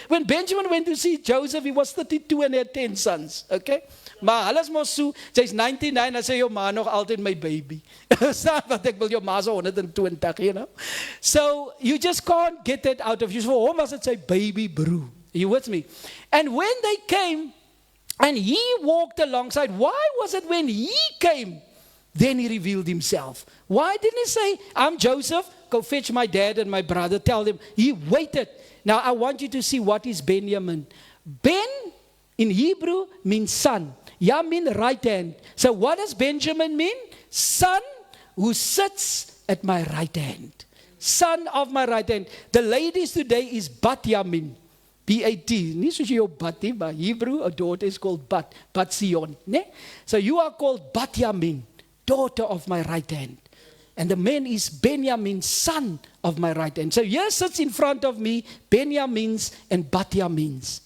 When Benjamin went to see Joseph, he was 32 and had 10 sons. Okay? Maar alles mos so, sy's 99, dan sê jou ma nog altyd my baby. Staan wat ek wil jou ma so 120, you know. So you just can't get that out of you. So hom was dit sy baby broer. Are you with me? And when they came and he walked alongside, why was it when he came, then he revealed himself? Why didn't he say, I'm Joseph, go fetch my dad and my brother, tell them? He waited. Now I want you to see what is Benjamin. Ben in Hebrew means son. Ya means right hand. So what does Benjamin mean? Son who sits at my right hand. Son of my right hand. The ladies today is Bat Yamin. B-A-T. Nie soos jou Bat nie, maar Hebrew, a daughter is called Bat. Bat Sion. Ne? So you are called Bat Yamin, daughter of my right hand. And the man is Benjamin, son of my right hand. So here sits in front of me Benjamins and Bat Yamins.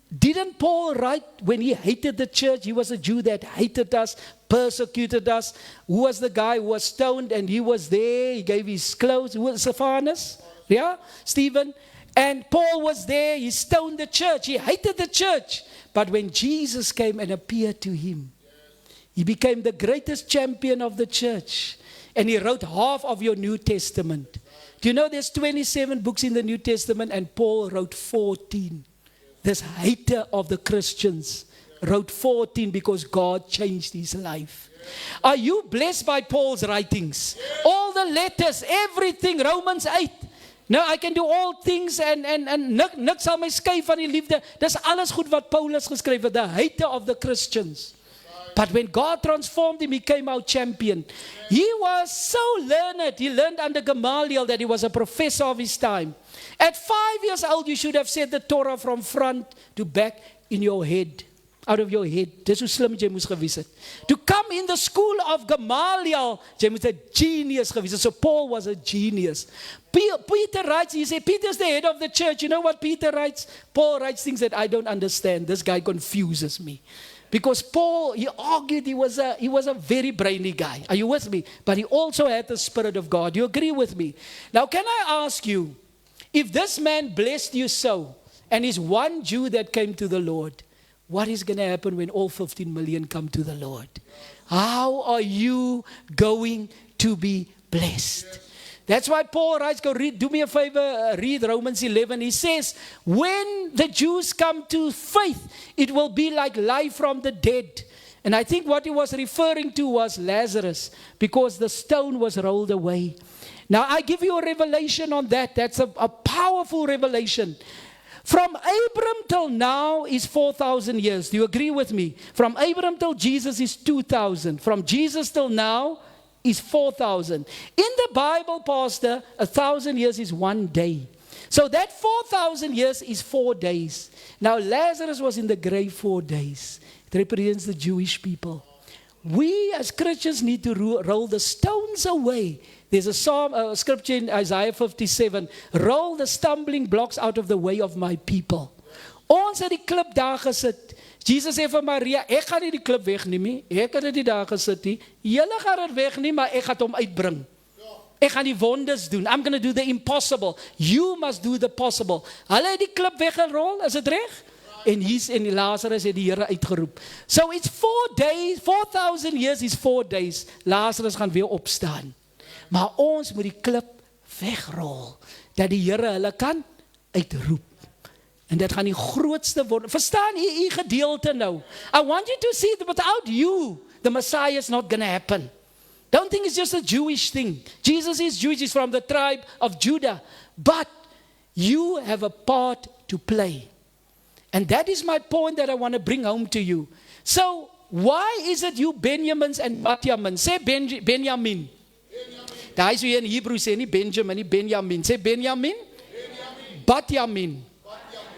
Didn't Paul write when he hated the church? He was a Jew that hated us, persecuted us. Who was the guy who was stoned and he was there? He gave his clothes. Who was Stephanus? Yeah? Stephen. And Paul was there. He stoned the church. He hated the church. But when Jesus came and appeared to him, he became the greatest champion of the church. And he wrote half of your New Testament. Do you know there's 27 books in the New Testament and Paul wrote 14. This hater of the Christians wrote 14 because God changed his life. Are you blessed by Paul's writings? All the letters, everything, Romans 8. Nou, I can do all things and niks sal my skei van die liefde. Dis alles goed wat Paulus geskryf het, the hater of the Christians. But when God transformed him, he came out champion. He was so learned. He learned under Gamaliel that he was a professor of his time. At 5 years old, you should have said the Torah from front to back in your head. Out of your head. Dis hoe slim jy moes gewees het. To come in the school of Gamaliel, jy moes 'n genius gewees het. So Paul was a genius. Peter writes, he said, Peter's the head of the church. You know what Peter writes? Paul writes things that I don't understand. This guy confuses me. Because Paul, he argued he was a very brainy guy. Are you with me? But he also had the Spirit of God. You agree with me? Now, can I ask you, if this man blessed you so, and is one Jew that came to the Lord, what is going to happen when all 15 million come to the Lord? How are you going to be blessed? That's why Paul writes, go read, do me a favor, read Romans 11. He says, when the Jews come to faith, it will be like life from the dead. And I think what he was referring to was Lazarus, because the stone was rolled away. Now I give you a revelation on that. That's a powerful revelation. From Abram till now is 4,000 years. Do you agree with me? From Abram till Jesus is 2,000. From Jesus till now is 4,000. In the Bible, Pastor, 1,000 years is 1 day. So that 4,000 years is 4 days. Now Lazarus was in the grave 4 days. It represents the Jewish people. We as Christians need to roll the stones away. There's a scripture in Isaiah 57. Roll the stumbling blocks out of the way of my people. Ons het die klip daar gesit. Jesus sê vir Maria, ek gaan nie die klip wegneem nie. Ek het dit daar gesit nie. Julle gaan dit wegneem, maar ek gaan hom uitbring. Ek gaan die wonders doen. I'm going to do the impossible. You must do the possible. Hulle het die klip weggerol, is dit reg? En hier's en Lazarus het die Here uitgeroep. So it's 4 days, 4,000 years is 4 days. Lazarus gaan weer opstaan. Maar ons moet die klip wegrol, dat die Here hulle kan uitroep. En dit gaan die grootste word. Verstaan jy gedeelte nou? I want you to see that without you, the Messiah is not going to happen. Don't think it's just a Jewish thing. Jesus is Jewish, he's from the tribe of Judah. But you have a part to play. And that is my point that I want to bring home to you. So, why is it you Benjamins and Batyamin? Say Benjamin. Daar is wie in Hebrew sê nie Benjamin, nie Benjamin. Say Benjamin. Batyamin.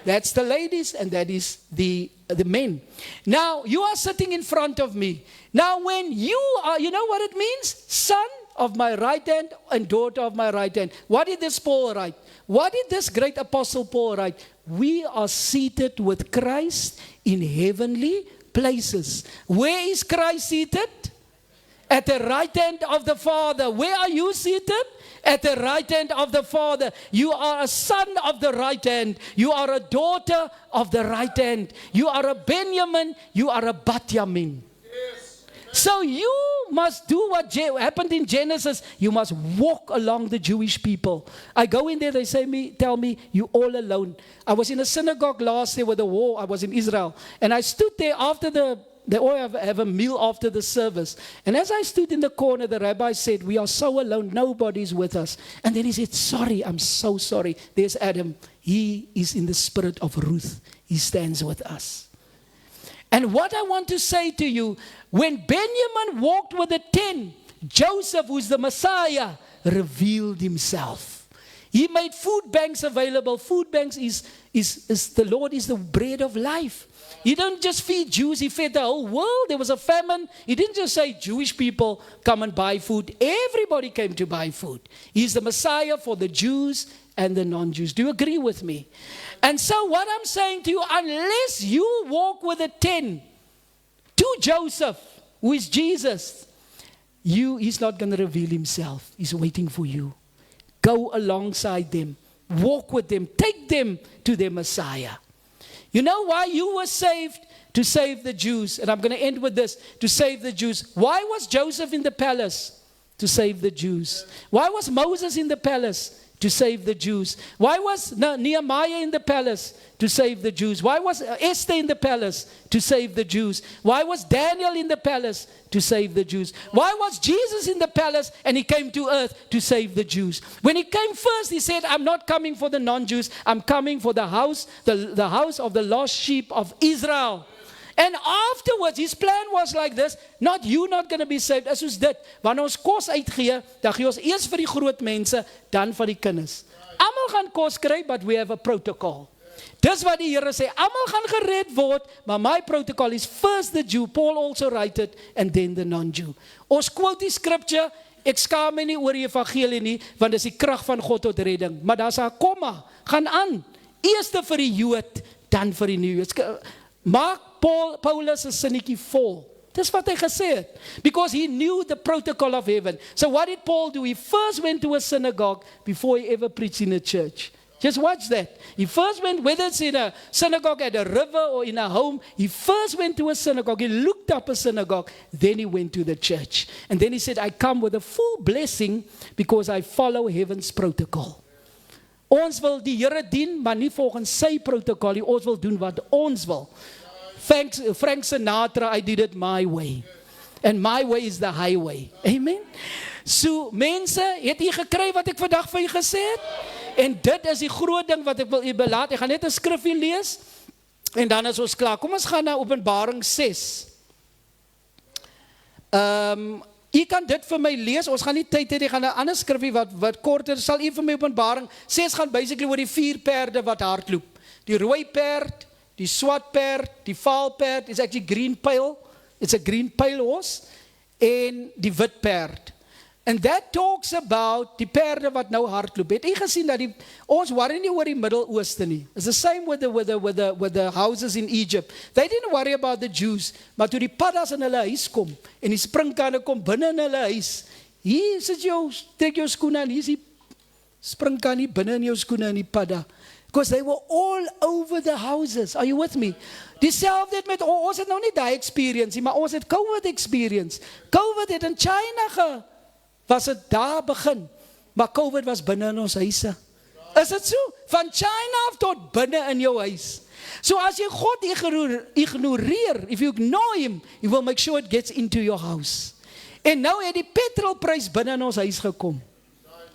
That's the ladies and that is the men. Now, you are sitting in front of me. Now, when you are, you know what it means? Son of my right hand and daughter of my right hand. What did this Paul write? What did this great apostle Paul write? We are seated with Christ in heavenly places. Where is Christ seated? At the right hand of the Father. Where are you seated? At the right hand of the Father. You are a son of the right hand. You are a daughter of the right hand. You are a Benjamin. You are a Batyamin. So you must do what happened in Genesis. You must walk along the Jewish people. I go in there, they tell me, you all alone. I was in a synagogue last year with the war. I was in Israel. And I stood there after they all have a meal after the service. And as I stood in the corner, the rabbi said, we are so alone, nobody's with us. And then he said, sorry, I'm so sorry. There's Adam. He is in the spirit of Ruth. He stands with us. And what I want to say to you, when Benjamin walked with the 10, Joseph, who's the Messiah, revealed himself. He made food banks available. Food banks is the Lord is the bread of life. He didn't just feed Jews, he fed the whole world. There was a famine. He didn't just say Jewish people come and buy food. Everybody came to buy food. He's the Messiah for the Jews and the non-Jews. Do you agree with me? And so what I'm saying to you, unless you walk with a 10 to Joseph, who is Jesus, he's not going to reveal himself. He's waiting for you. Go alongside them. Walk with them. Take them to their Messiah. You know why you were saved? To save the Jews. And I'm going to end with this. To save the Jews. Why was Joseph in the palace? To save the Jews. Why was Moses in the palace? To save the Jews. Why was Nehemiah in the palace? To save the Jews. Why was Esther in the palace? To save the Jews. Why was Daniel in the palace? To save the Jews. Why was Jesus in the palace and he came to earth to save the Jews? When he came first, he said, I'm not coming for the non-Jews. I'm coming for the house of the lost sheep of Israel. And afterwards, his plan was like this, not going to be saved, as soos dit. Wanneer ons kos uitgee, dan gee ons eers vir die groot mense, dan vir die kinders. Almal gaan kos kry, but we have a protocol. Dis wat die Here sê, almal gaan gered word, maar my protocol is first the Jew. Paul also write it, and then the non-Jew. Ons quote die scripture, ek skaam my nie oor die evangelie nie, want dis die krag van God tot redding. Maar daar's 'n komma, gaan aan. Eerste vir die Jood, dan vir die nie Jood. Maak Paulus 'n sinnetjie vol. Dis wat hy gesê het. Because he knew the protocol of heaven. So what did Paul do? He first went to a synagogue before he ever preached in a church. Just watch that. He first went, whether it's in a synagogue at a river or in a home, he first went to a synagogue. He looked up a synagogue. Then he went to the church. And then he said, I come with a full blessing because I follow heaven's protocol. Ons wil die Here dien, maar nie volgens sy protokol nie. Ons wil doen wat ons wil. Frank Sinatra, I did it my way. And my way is the highway. Amen? So, mense, het jy gekry wat ek vandag vir jy gesê het? En dit is die groot ding wat ek wil jy belaat. Ek gaan net 'n skrifgie lees, en dan is ons klaar. Kom ons gaan na Openbaring 6. U kan dit vir my lees, ons gaan nie tyd hê, ek gaan 'n ander skrifgie wat korter, sal u vir my Openbaring sê, ons gaan basically oor die 4 perde wat hardloop. Die rooi perd, die swart perd, die vaal perd, is actually green pale, it's a green pale horse, en die wit perd. And that talks about die perde wat nou hardloop. Het u gesien dat ons worry nie oor die Midde-Ooste nie. It's the same with the houses in Egypt. They didn't worry about the Jews, maar toe die paddas in hulle huis kom, en die springkane kom binne in hulle huis, hier sit jou, trek jou skoene aan, hier is die springkan hier binne in jou skoene in die padda. Because they were all over the houses. Are you with me? Dieselfde het met ons het nou nie die experience, maar ons het COVID experience. COVID het in China was het daar begin, maar COVID was binne in ons huise. Is dit so? Van China af tot binne in jou huis. So as jy God ignoreer, if you ignore him, he will make sure it gets into your house. En nou het die petrolprys binne in ons huis gekom.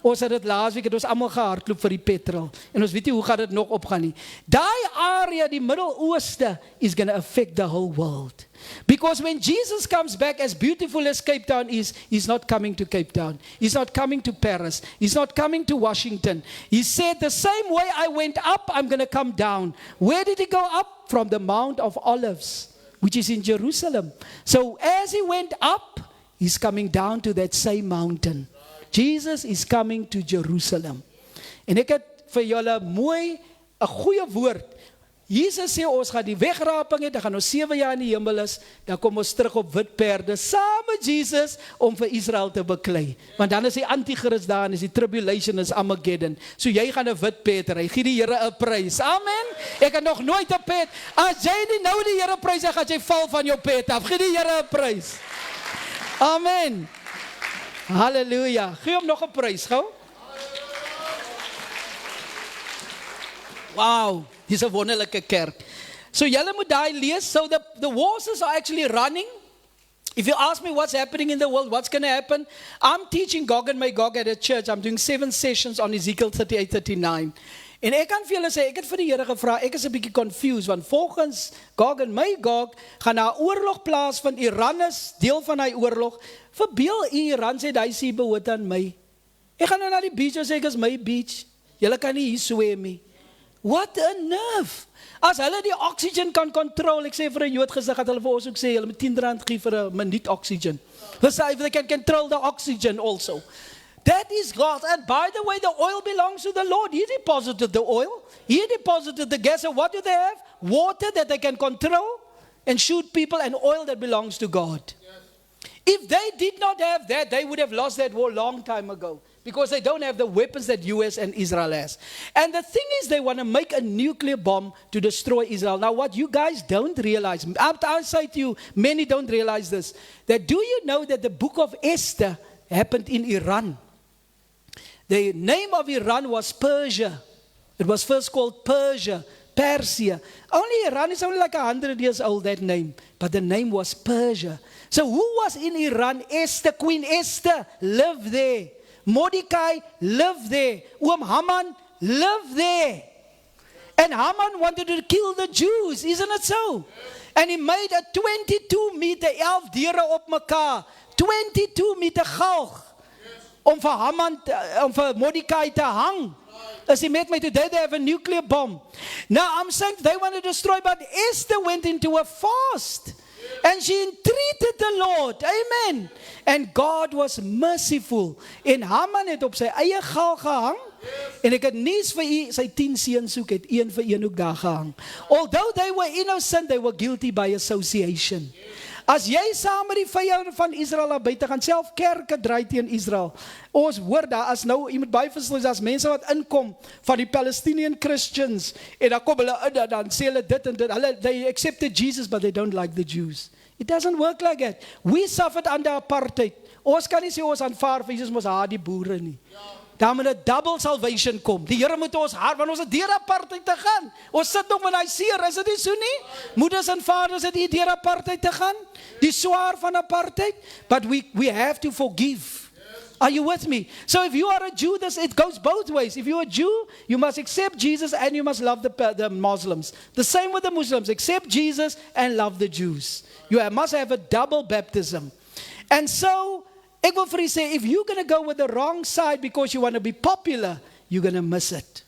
Ons het dit laasweek, het ons allemaal gehardloop vir die petrol. En ons weet nie hoe gaat dit nog opgaan nie. Die area, die Midde-Ooste, is going to affect the whole world. Because when Jesus comes back, as beautiful as Cape Town is, he's not coming to Cape Town. He's not coming to Paris. He's not coming to Washington. He said, the same way I went up, I'm going to come down. Where did he go up? From the Mount of Olives, which is in Jerusalem. So as he went up, he's coming down to that same mountain. Jesus is coming to Jerusalem. En ek het vir julle mooi 'n goeie woord. Jesus sê ons gaan die wegraping hê, dan gaan ons 7 jaar in die hemel is, dan kom ons terug op wit perde saam met Jesus om vir Israel te beklei. Want dan is die antichrist daar en is die tribulation is Armageddon. So jy gaan 'n wit perd ry. Gee die Here 'n prys. Amen. Ek het nog nooit 'n perd. As jy nie nou die Here prys, dan gaan jy val van jou perd af. Gee die Here 'n prys. Amen. Halleluja. Gee hom nog 'n prys, gou. Wow, dis 'n wonderlike kerk. So julle moet daai lees. So the horses are actually running. If you ask me what's happening in the world, what's going to happen? I'm teaching Gog and Magog at a church. I'm doing 7 sessions on Ezekiel 38-39. En ek kan vir julle sê, ek het vir die Here gevra, ek is 'n bietjie confused, want volgens Gog en Magog gaan daar 'n oorlog plaasvind. Iran is deel van daai oorlog. Verbeel Iran sê daai see behoort aan my. Ek gaan nou na die beach en sê ek is my beach. Julle kan nie hier swem nie. What a nerve. As hulle die oxygen kan control, ek sê vir 'n Jood gesig, het hulle vir ons ook sê, julle moet R10 gee vir 'n minuut oxygen. They can control the oxygen also. That is God. And by the way, the oil belongs to the Lord. He deposited the oil. He deposited the gas. And what do they have? Water that they can control and shoot people, and oil that belongs to God. Yes. If they did not have that, they would have lost that war long time ago. Because they don't have the weapons that US and Israel has. And the thing is, they want to make a nuclear bomb to destroy Israel. Now, what you guys don't realize, I say to you, many don't realize this, that do you know that the book of Esther happened in Iran? The name of Iran was Persia. It was first called Persia, Persia. Only Iran is only like 100 years old, that name. But the name was Persia. So who was in Iran? Esther, Queen Esther lived there. Mordecai lived there. Haman lived there. And Haman wanted to kill the Jews, isn't it so? And he made a 22 meter, 11 deure op mekaar, 22 meter galg. Om vir Haman, om vir Mordecai te hang. As he met me today, they have a nuclear bomb. Now I'm saying they want to destroy, but Esther went into a fast. And she entreated the Lord. Amen. And God was merciful. En Haman het op sy eie galg gehang. En ek het nuus vir u, sy 10 seuns soek, het een vir een ook daar gehang. Although they were innocent, they were guilty by association. As jy saam met die vyande van Israel daar buite gaan, self kerke draai teen Israel. Ons hoor daar, as nou, jy moet baie verstaan, as mense wat inkom van die Palestinian Christians, en dan kom hulle in, dan sê hulle dit en dit, they accepted Jesus, but they don't like the Jews. It doesn't work like that. We suffered under apartheid. Ons kan nie sê ons aanvaar vir Jesus, ons haat die boere nie. Daar moet 'n double salvation kom. Die Here moet ons hart, want ons het deur apartheid te gaan. Ons sit nog met daai seer, is dit nie so nie? Moeders en vaders het hier deur apartheid te gaan. Die swaar van apartheid, but we have to forgive. Are you with me? So if you are a Jew, it goes both ways. If you're a Jew, you must accept Jesus and you must love the Muslims. The same with the Muslims. Accept Jesus and love the Jews. You must have a double baptism. And so ek wil vir u sê, if you're going to go with the wrong side because you want to be popular, you're going to miss it.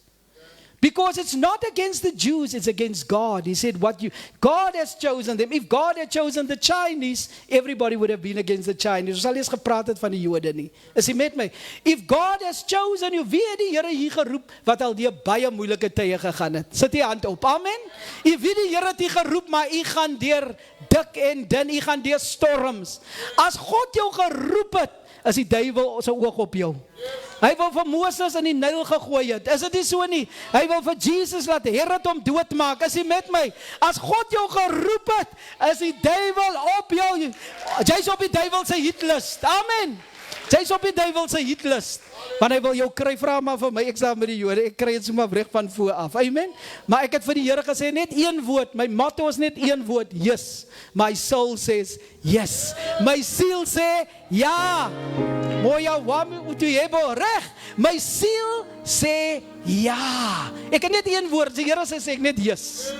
Because it's not against the Jews, it's against God. He said, God has chosen them. If God had chosen the Chinese, everybody would have been against the Chinese. Ons sal eers gepraat het van die Jode nie. Is jy met my? If God has chosen you, wie het die Here hier geroep, wat al die baie moeilike tye gegaan het? Sit die hand op, amen? U weet die Here het u geroep, maar u gaan deur dik en dun, u gaan deur storms. As God jou geroep het, is die duiwel sy oog op jou. Hy wil vir Moses in die Nyl gegooi het. Is dit nie so nie? Hy wil vir Jesus laat Herod hom doodmaak. Is hy met my? As God jou geroep het, is die duiwel op jou. Jy's op die duiwel se hitlist. Amen. Jy's op die duiwel se hitlist. Want hy wil jou kry, vra maar vir my, ek staan met die Jode, ek kry het sommer reg van voor af. Amen. Maar ek het vir die Here gesê, net een woord, my motto is net een woord, yes. My soul says yes. My siel sê ja. Moja wami utuyebo reg. My siel sê ja. Ek het net een woord, die Here sê ek net yes.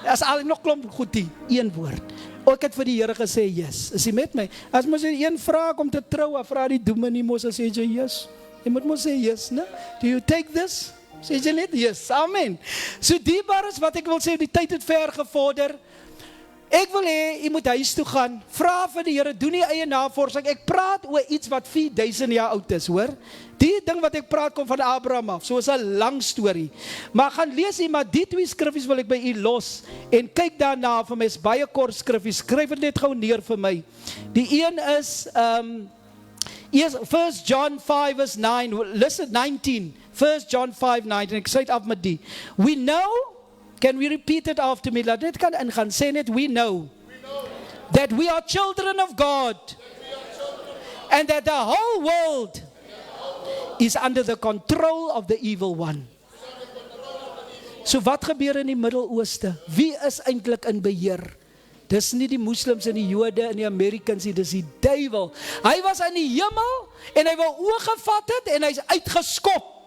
As al nog klomp goed die, een woord. Ek het vir die Here gesê yes. Is hy met my? As mos een vraag om te trou, vra die dominee mos as jy yes. Jy moet mos sê yes, né? Do you take this? Sê jy net yes. Amen. So diebaar is wat ek wil sê, die tyd het ver gevorder. Ek wil hê, jy moet huis toe gaan, vra vir die Here, doen nie eie navorsing, ek praat oor iets wat 4000 jaar oud is, hoor? Die ding wat ek praat kom van Abraham af, so is 'n lang storie. Maar gaan lees jy, maar die twee skriffies wil ek by u los, en kyk daarna vir my, is baie kort skriffies, skryf het net gou neer vir my. Die een is, 1 John 5 verse 9, listen, 19, 1 John 5, 19, ek sluit af met die. We know, can we repeat it after me? Laat dit kan ingaan. Sê net, we know that we are children of God and that the whole world is under the control of the evil one. So wat gebeur in die Midde-Ooste? Wie is eintlik in beheer? Dis nie die moslims en die Jode en die Americans nie, dis die duiwel. Hy was in die hemel en hy wou oorgevat het en hy's uitgeskop.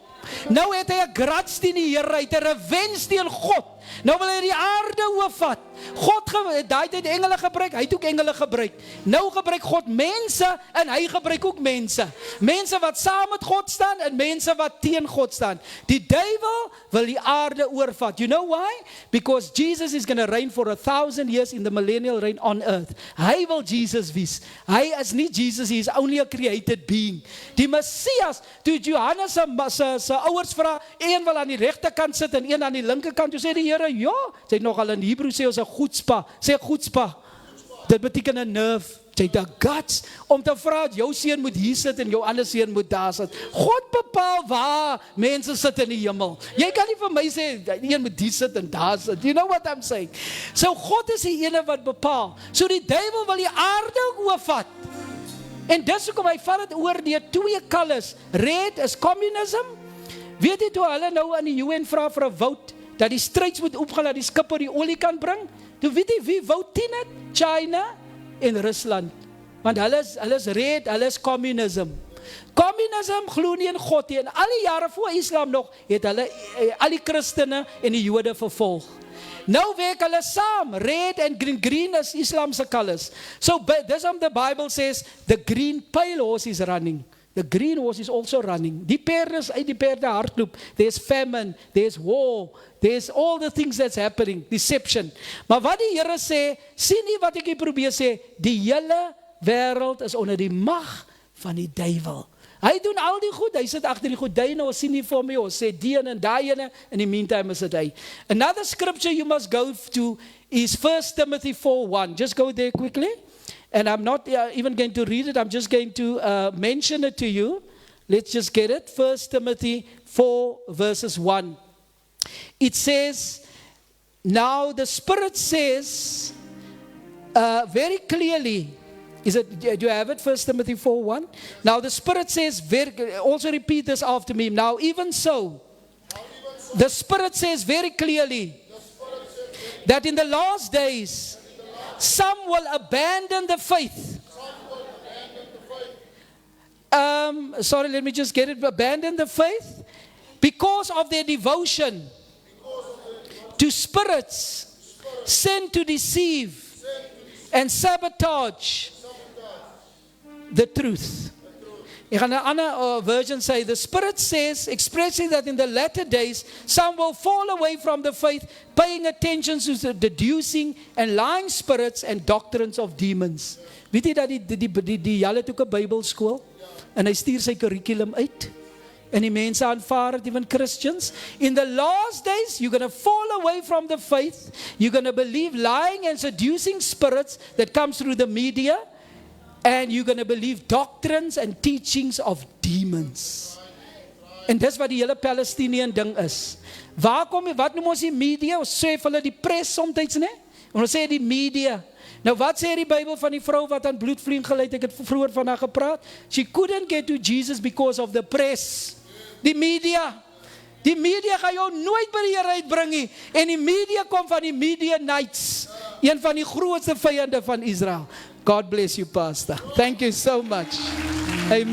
Nou het hy 'n grats teen die Here, hy het 'n revenge teen God. Nou wil hy die aarde oorvat. God daai het engele gebruik, hy het ook engele gebruik. Nou gebruik God mense en hy gebruik ook mense. Mense wat saam met God staan en mense wat teen God staan. Die duiwel wil die aarde oorvat. You know why? Because Jesus is going to reign for 1,000 years in the millennial reign on earth. Hy wil Jesus wees. Hy is nie Jesus, he is only a created being. Die Messias, toe Johannes se ouers vra, een wil aan die regterkant sit en een aan die linkerkant, toe sê die Here, ja, sy het nogal in Hebreë sê ons 'n goedspa, sê goedspa. Dit beteken 'n nerve. Jy het 'n guts om te vra dat jou seun moet hier sit en jou ander seun moet daar sit. God bepaal waar mense sit in die hemel. Jy kan nie vir my sê een moet hier sit en daar sit. You know what I'm saying? So God is die ene wat bepaal. So die duiwel wil die aarde oorvat. En dis hoekom hy vat dit oor deur twee colors. Red is communism. Weet jy toe hulle nou aan die UN vra vir 'n vote dat die stryds moet opgaan dat die skip oor die olie kan bring? Toe weet jy wie vote teen dit? China en Rusland. Want hulle is red, hulle is communism. Communism glo nie in God nie. En al die jare voor Islam nog het hulle al die Christene en die Jode vervolg. Nou werk hulle saam. Red and green is Islamse colors. So this the Bible says the green pale horse is running. The green horse is also running. Die perde is uit die perde hardloop. There's famine, there's war, there's all the things that's happening, deception. Maar wat die Here sê, sien nie wat ek hier probeer sê, die hele wêreld is onder die mag van die duiwel. Hy doen al die goed, hy sit agter die gordyne, ons sien nie vir my, ons sê die en daai ene, in die meantime is dit hy. Another scripture you must go to is 1 Timothy 4:1. Just go there quickly. And I'm not even going to read it, I'm just going to mention it to you. Let's just get it. 1 Timothy 4 verses 1. It says, now the Spirit says very clearly, do you have it? 1 Timothy 4:1. Now the Spirit says, also repeat this after me. Now even so, the Spirit says very clearly that in the last days, some will abandon the faith. Sorry, let me just get it. Abandon the faith because of their devotion to spirits sent to deceive and sabotage the truth. Ek gaan 'n ander version sê, the Spirit says, expressing that in the latter days, some will fall away from the faith, paying attention to the deducing and lying spirits and doctrines of demons. Weet jy dat die Jalle het ook 'n Bybelskool, en hy stuur sy curriculum uit, en die mense aanvaar het, even Christians. In the last days, you're going to fall away from the faith, you're going to believe lying and seducing spirits that comes through the media, and you're going to believe doctrines and teachings of demons. En dis wat die hele Palestinian ding is. Wat noem ons die media? Ons sê vir hulle die pres somtyds, né? Ons sê die media. Nou wat sê die Bybel van die vrou wat aan bloedvloeiing gely het? Ek het vroeër van haar gepraat. She couldn't get to Jesus because of the press. Die media. Die media gaan jou nooit by die Here uitbring nie. En die media kom van die Midianites, een van die grootste vyande van Israel. God bless you, Pastor. Thank you so much. Amen.